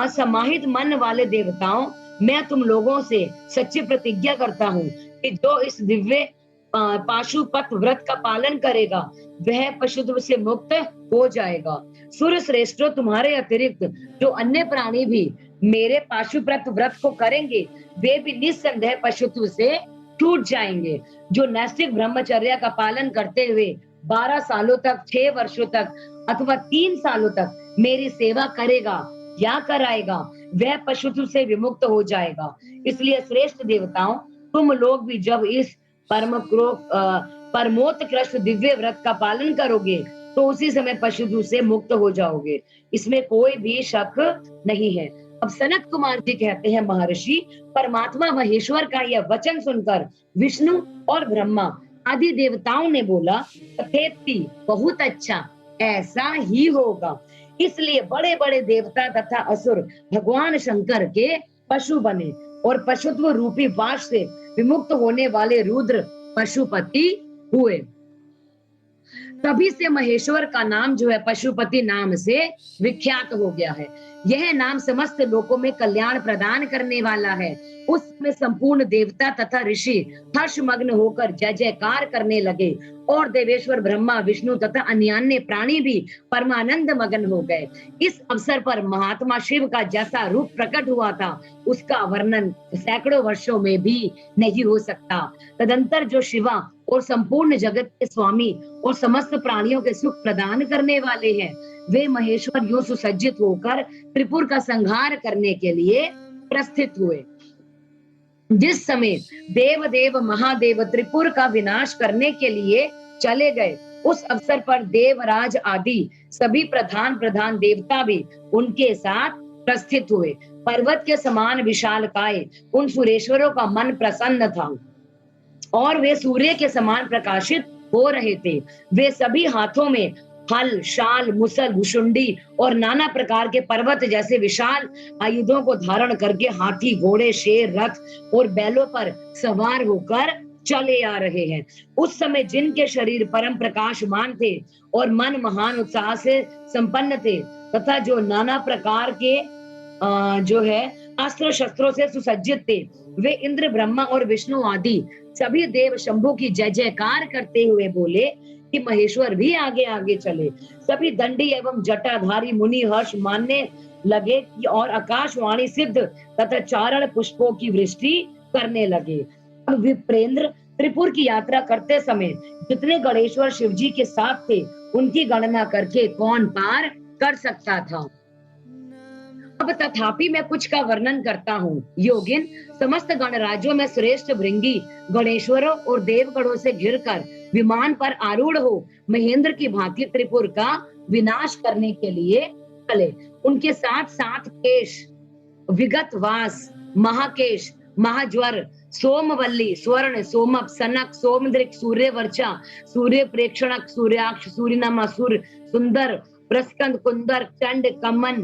समाहित मन वाले देवताओं, मैं तुम लोगों से सच्ची प्रतिज्ञा करता हूँ कि जो इस दिव्य पाशुपत व्रत का पालन करेगा वह पशुत्व से मुक्त हो जाएगा। सुर श्रेष्ठो, तुम्हारे अतिरिक्त जो अन्य प्राणी भी मेरे पाशुपत व्रत को करेंगे वे भी निस्संदेह पशुत्व से छूट जाएंगे। जो नैष्ठिक ब्रह्मचर्य का पालन करते हुए 12 सालों तक, 6 वर्षों तक अथवा 3 सालों तक मेरी सेवा करेगा या कराएगा, वह पशुत्व से विमुक्त हो जाएगा। इसलिए श्रेष्ठ देवताओं, तुम लोग भी जब इस परमोत्कृष्ट दिव्य व्रत का पालन करोगे तो उसी समय पशुत्व से मुक्त हो जाओगे, इसमें कोई भी शक नहीं है। अब सनत कुमार जी कहते हैं, महर्षि परमात्मा महेश्वर का यह वचन सुनकर विष्णु और ब्रह्मा आदि देवताओं ने बोला, तथेति, बहुत अच्छा, ऐसा ही होगा। इसलिए बड़े बड़े देवता तथा असुर भगवान शंकर के पशु बने और पशुत्व रूपी वास से विमुक्त होने वाले रुद्र पशुपति हुए। तभी से महेश्वर का नाम जो है पशुपति नाम से विख्यात हो गया है। यह नाम समस्त लोकों में कल्याण प्रदान करने वाला है। उसमें संपूर्ण देवता तथा ऋषि हर्षमग्न होकर जय जयकार करने लगे और देवेश्वर ब्रह्मा, विष्णु तथा अन्यान्य प्राणी भी परमानंद मगन हो गए। इस अवसर पर महात्मा शिव का जैसा रूप प्रकट हुआ था, उसका वर्णन सैकड़ों वर्षों में भी नहीं हो सकता। तदंतर जो शिवा और संपूर्ण जगत के स्वामी और समस्त प्राणियों के सुख प्रदान करने वाले हैं, वे महेश्वर यूं सुसज्जित होकर त्रिपुर का संहार करने के लिए प्रस्थित हुए। जिस समय देव महादेव त्रिपुर का विनाश करने के लिए चले गए, उस अवसर पर देवराज आदि सभी प्रधान देवता भी उनके साथ प्रस्थित हुए। पर्वत के समान विशालकाय उन सुरेश्वरों का मन प्रसन्न था और वे सूर्य के समान प्रकाशित हो रहे थे। वे सभी हाथों में हल, शाल, मुसल, भुशुंडी और नाना प्रकार के पर्वत जैसे विशाल आयुधों को धारण करके हाथी, घोड़े, शेर, रथ और बैलों पर सवार होकर चले आ रहे हैं। उस समय जिनके शरीर परम प्रकाशमान थे और मन महान उत्साह से संपन्न थे तथा जो नाना प्रकार के जो है अस्त्र शस्त्रों से सुसज्जित थे, वे इंद्र, ब्रह्मा और विष्णु आदि सभी देव शंभु की जय जयकार करते हुए बोले कि महेश्वर भी आगे आगे चले। सभी दंडी एवं जटाधारी मुनि हर्ष मानने लगे और आकाशवाणी सिद्ध तथा चारण पुष्पों की वृष्टि करने लगे। अब विप्रेंद्र त्रिपुर की यात्रा करते समय जितने गणेश्वर शिव जी के साथ थे, उनकी गणना करके कौन पार कर सकता था। अब तथापि मैं कुछ का वर्णन करता हूँ। योगिन, समस्त गणराज्यों में श्रेष्ठ भृंगी गणेश्वरों और देवगणों से घिरकर विमान पर आरूढ़ हो महेंद्र की भांति त्रिपुर का विनाश करने के लिए चले। उनके साथ साथ केश, विगत वास, महाकेश, महाज्वर, सोमवल्ली, स्वर्ण, सोमप, सनक, सोमद्रिक, सूर्यवर्चा, सूर्य प्रेक्षणक, सूर्याक्ष, सूर्यनमा, सूर्य सुंदर, प्रस्कंद, कुंदर, चंड, कमन,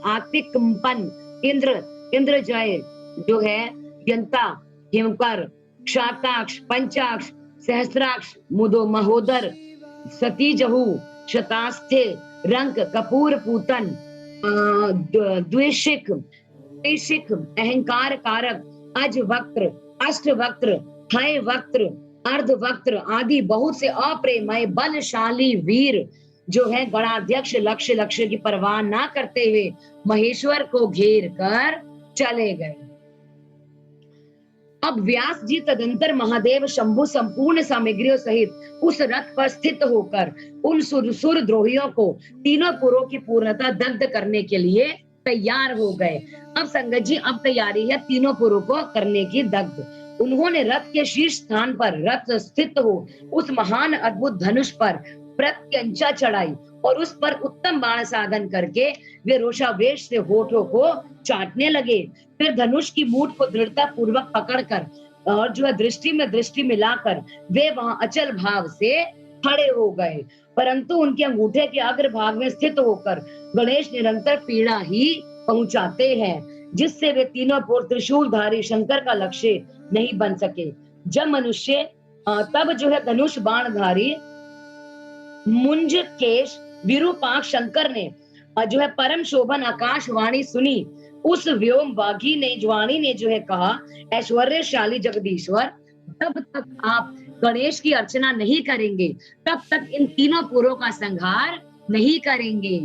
आतिकंपन, इंद्रजय जो है, यंता, हिमकर, शाताक्ष, पंचाक्ष, सहस्त्राक्ष, मुदो, महोदर, सतीजहु, शतास्थे, रंक, कपूर, पूतन, द्वेषिक, अहंकार कारक, अज वक्त्र, अष्ट वक्त्र, हय वक्त्र, अर्ध वक्त्र आदि बहुत से अप्रेमय बलशाली वीर जो है गणाध्यक्ष लक्ष्य की परवाह ना करते हुए महेश्वर को घेर कर चले गए। अब व्यास जी तदंतर महादेव शंभु संपूर्ण सामग्रियों सहित उस रथ पर स्थित होकर उन सुर द्रोहियों को तीनों पुरों की पूर्णता दग्ध करने के लिए तैयार हो गए। अब संगत जी, अब तैयारी है तीनों पुरों को करने की दग्ध। उन्होंने रथ के शीर्ष स्थान पर रथ स्थित हो उस महान अद्भुत धनुष पर प्रत्यंचा चढ़ाई और उस पर उत्तम बाण साधन करके वे रोषावेश से होठों को चाटने लगे। फिर धनुष की मूठ को दृढ़ता पूर्वक पकड़कर और जो है दृष्टि मिलाकर वे वहां अचल भाव से खड़े हो गए। परंतु उनके अंगूठे के अग्रभाग में स्थित होकर गणेश निरंतर पीड़ा ही पहुंचाते हैं, जिससे वे तीनों पुर त्रिशूलधारी शंकर का लक्ष्य नहीं बन सके। जब मनुष्य तब जो है धनुष बाणधारी मुंज केश विरूपाक्ष शंकर ने जो है परम शोभन आकाशवाणी सुनी। उस व्योम वाणी ने जो है कहा, ऐश्वर्यशाली जगदीश्वर, तब तक आप गणेश की अर्चना नहीं करेंगे, तब तक इन तीनों पुरों का संहार नहीं करेंगे।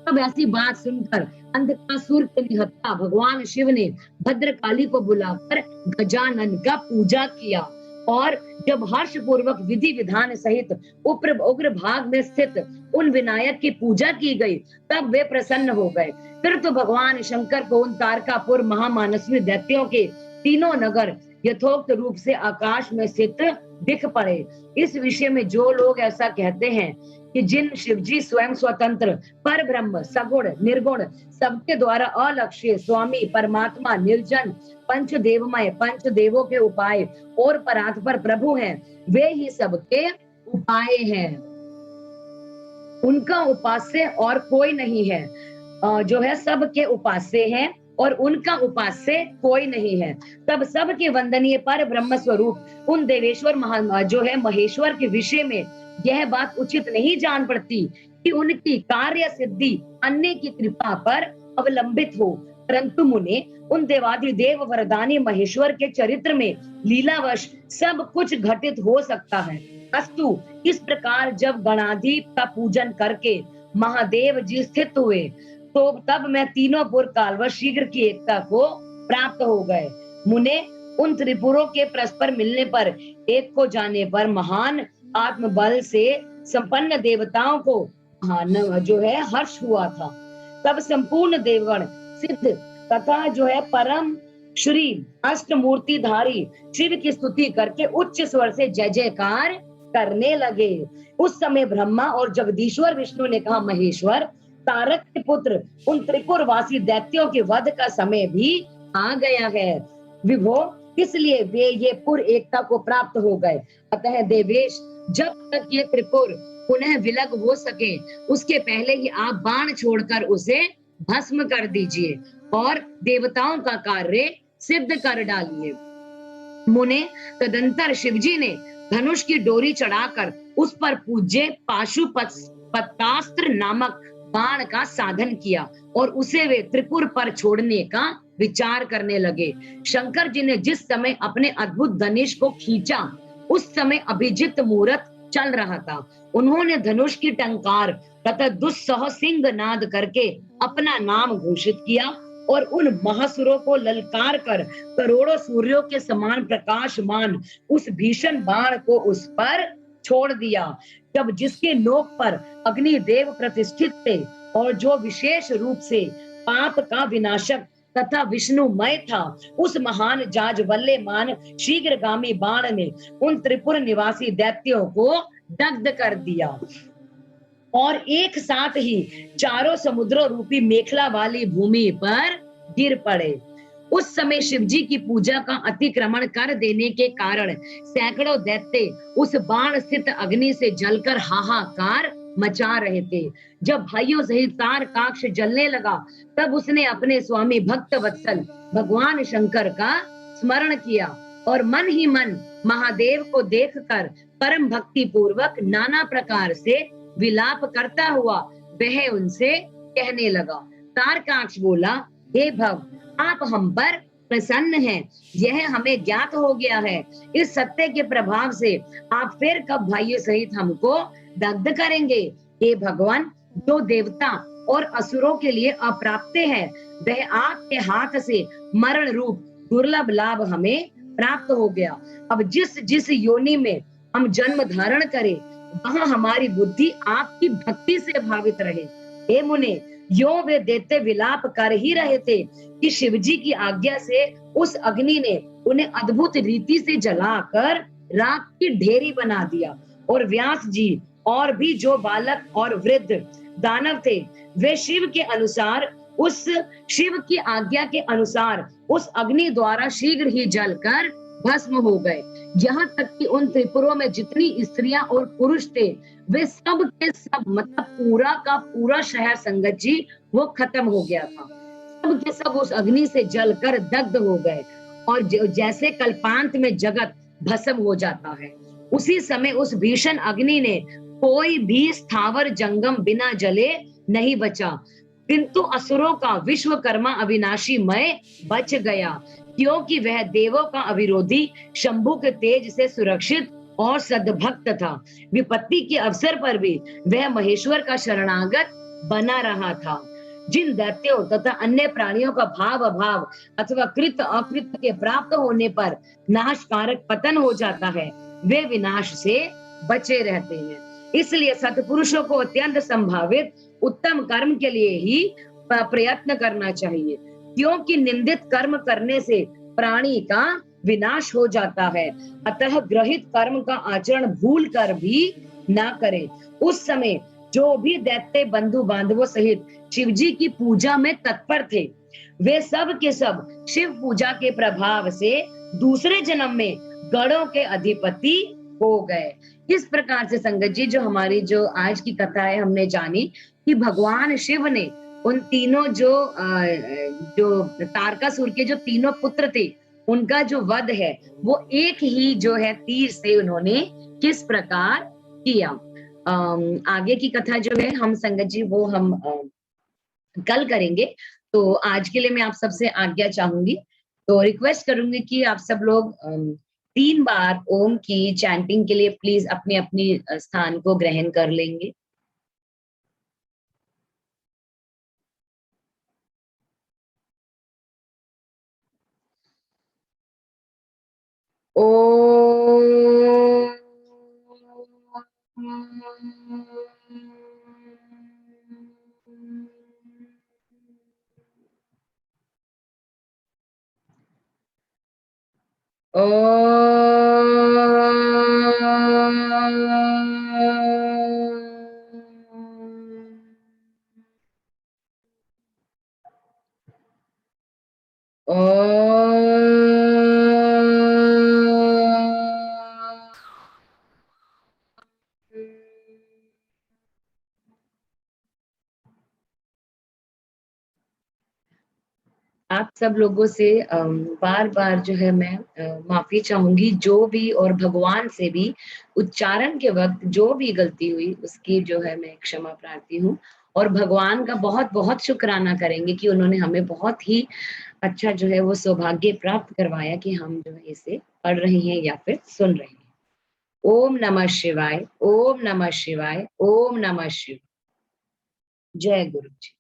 तब ऐसी बात सुनकर अंधकासुर के निहत्था भगवान शिव ने भद्रकाली को बुलाकर गजानन का पूजा किया और जब हर्ष पूर्वक विधि विधान सहित उग्र भाग में स्थित उन विनायक की पूजा की गई, तब वे प्रसन्न हो गए। फिर तो भगवान शंकर को उन तारकापुर महामानसवी दैत्यों के तीनों नगर यथोक्त रूप से आकाश में स्थित दिख पड़े। इस विषय में जो लोग ऐसा कहते हैं कि जिन शिवजी स्वयं स्वतंत्र पर ब्रह्म सगुण निर्गुण सबके द्वारा अलक्ष्य स्वामी परमात्मा निर्जन पंचदेवमय पंचदेवों के उपाय और परात्पर प्रभु हैं, वे ही सबके उपाय हैं, उनका उपास्य और कोई नहीं है। जो है सबके उपास्य हैं और उनका उपास्य कोई नहीं है। तब सबके वंदनीय पर ब्रह्म स्वरूप उन देवेश्वर जो है महेश्वर के विषय में यह बात उचित नहीं जान पड़ती कि उनकी कार्य सिद्धि अन्य की कृपा पर अवलंबित हो, परंतु मुने उन देवाधिदेव वरदानी महेश्वर के चरित्र में लीलावश सब कुछ घटित हो सकता है। अस्तु इस प्रकार जब गणाधीप का पूजन करके महादेव जी स्थित हुए, तो तब मैं तीनों पुर कालवश शीघ्र की एकता को प्राप्त हो गए। मुने उन त्रिपुरों के परस्पर मिलने पर एक को जाने पर महान आत्मबल से संपन्न देवताओं को जो है हर्ष हुआ था। तब संपूर्ण देवगण सिद्ध तथा जो है परम श्री अष्टमूर्तिधारी शिव की स्तुति करके उच्च स्वर से जय जयकार करने लगे। उस समय ब्रह्मा और जगदीश्वर विष्णु ने कहा, महेश्वर तारक के पुत्र उन त्रिपुरवासी दैत्यों के वध का समय भी आ गया है। विभो इसलिए वे ये पुर एकता को प्राप्त हो गए। अतः देवेश जब तक ये त्रिपुर पुनः विलग हो सके उसके पहले ही आप बाण छोड़कर उसे भस्म कर दीजिए और देवताओं का कार्य सिद्ध कर डालिए। मुने तदंतर शिवजी ने धनुष की डोरी चढ़ाकर उस पर पूज्य पाशुपतास्त्र नामक बाण का साधन किया और उसे वे त्रिपुर पर छोड़ने का विचार करने लगे। शंकर जी ने जिस समय अपने अद्भुत धनुष को खींचा उस समय अभिजित मुहूर्त चल रहा था। उन्होंने धनुष की टंकार तथा दुस्सह सिंह नाद करके अपना नाम घोषित किया और उन महासुरों को ललकार कर करोड़ों सूर्यों के समान प्रकाशमान उस भीषण बाण को उस पर छोड़ दिया। जब जिसके नोक पर अग्निदेव प्रतिष्ठित थे और जो विशेष रूप से पाप का विनाशक तथा विष्णुमय था, उस महान जाज्वल्यमान शीघ्रगामी बाण ने उन त्रिपुर निवासी दैत्यों को दग्ध कर दिया और एक साथ ही चारों समुद्रों रूपी मेखला वाली भूमि पर गिर पड़े। उस समय शिवजी की पूजा का अतिक्रमण कर देने के कारण सैकड़ों दैत्य उस बाण स्थित अग्नि से जलकर हाहाकार मचा रहे थे। जब भाइयों सहित तारकाक्ष जलने लगा, तब उसने अपने स्वामी भक्त वत्सल भगवान शंकर का स्मरण किया और मन ही मन महादेव को देखकर परम भक्ति पूर्वक नाना प्रकार से विलाप करता हुआ वह उनसे कहने लगा। तारकाक्ष बोला, हे भव, आप हम पर प्रसन्न हैं, यह हमें ज्ञात हो गया है। इस सत्य के प्रभाव से आप फिर कब भाइयों सहित हमको दग्ध करेंगे? हे भगवान, जो देवता और असुरों के लिए अप्राप्य है वह आपके हाथ से मरण रूप दुर्लभ लाभ हमें प्राप्त हो गया। अब जिस जिस योनि में हम जन्म धारण करें वहां हमारी बुद्धि आपकी भक्ति से भावित रहे। हे मुने, यो वे देते विलाप कर ही रहे थे कि शिवजी की आज्ञा से उस अग्नि ने उन्हें अद्भुत रीति से जलाकर राख की ढेरी बना दिया और व्यास जी और भी जो बालक और वृद्ध दानव थे वे शिव के अनुसार उस शिव की आज्ञा के अनुसार उस अग्नि द्वारा शीघ्र ही जलकर भस्म हो गए। यहाँ तक कि उन त्रिपुरों में जितनी स्त्रियां और पुरुष थे वे सब के सब मतलब पूरा का पूरा शहर संगत जी वो खत्म हो गया था। सब के सब उस अग्नि से जलकर दग्ध हो गए और जैसे कल्पांत में जगत भस्म हो जाता है, उसी समय उस भीषण अग्नि ने कोई भी स्थावर जंगम बिना जले नहीं बचा, किंतु असुरों का विश्वकर्मा अविनाशी मय बच गया, क्योंकि वह देवों का अविरोधी शंभु के तेज से सुरक्षित और सद्भक्त था। विपत्ति के अवसर पर भी वह महेश्वर का शरणागत बना रहा था। जिन दैत्यों तथा अन्य प्राणियों का भाव अभाव अथवा कृत अकृत के प्राप्त होने पर नाशकारक पतन हो जाता है, वे विनाश से बचे रहते हैं। इसलिए सत्पुरुषों को अत्यंत संभावित उत्तम कर्म के लिए ही प्रयत्न करना चाहिए, क्योंकि निंदित कर्म करने से प्राणी का विनाश हो जाता है। अतः ग्रहित कर्म का आचरण भूल कर भी ना करें। उस समय जो भी दैत्य बंधु बांधवों सहित शिव जी की पूजा में तत्पर थे, वे सब के सब शिव पूजा के प्रभाव से दूसरे जन्म में गणों के अधिपति हो गए। इस प्रकार से संगत जी, जो हमारी जो आज की कथा है, हमने जानी कि भगवान शिव ने उन तीनों जो तारकासुर के जो तीनों पुत्र थे, उनका जो वध है वो एक ही जो है तीर से उन्होंने किस प्रकार किया। आगे की कथा जो है हम संगत जी वो हम कल करेंगे। तो आज के लिए मैं आप सबसे आज्ञा चाहूंगी, तो रिक्वेस्ट करूंगी कि आप सब लोग 3 बार ओम की चैंटिंग के लिए प्लीज अपने अपनी स्थान को ग्रहण कर लेंगे। आप सब लोगों से बार बार जो है मैं माफी चाहूंगी, जो भी और भगवान से भी उच्चारण के वक्त जो भी गलती हुई उसकी जो है मैं क्षमा प्रार्थी हूँ। और भगवान का बहुत बहुत शुक्राना करेंगे कि उन्होंने हमें बहुत ही अच्छा जो है वो सौभाग्य प्राप्त करवाया कि हम जो है इसे पढ़ रहे हैं या फिर सुन रहे हैं। ओम नमः शिवाय, ओम नमः शिवाय, ओम नमः शिवाय। जय गुरु जी।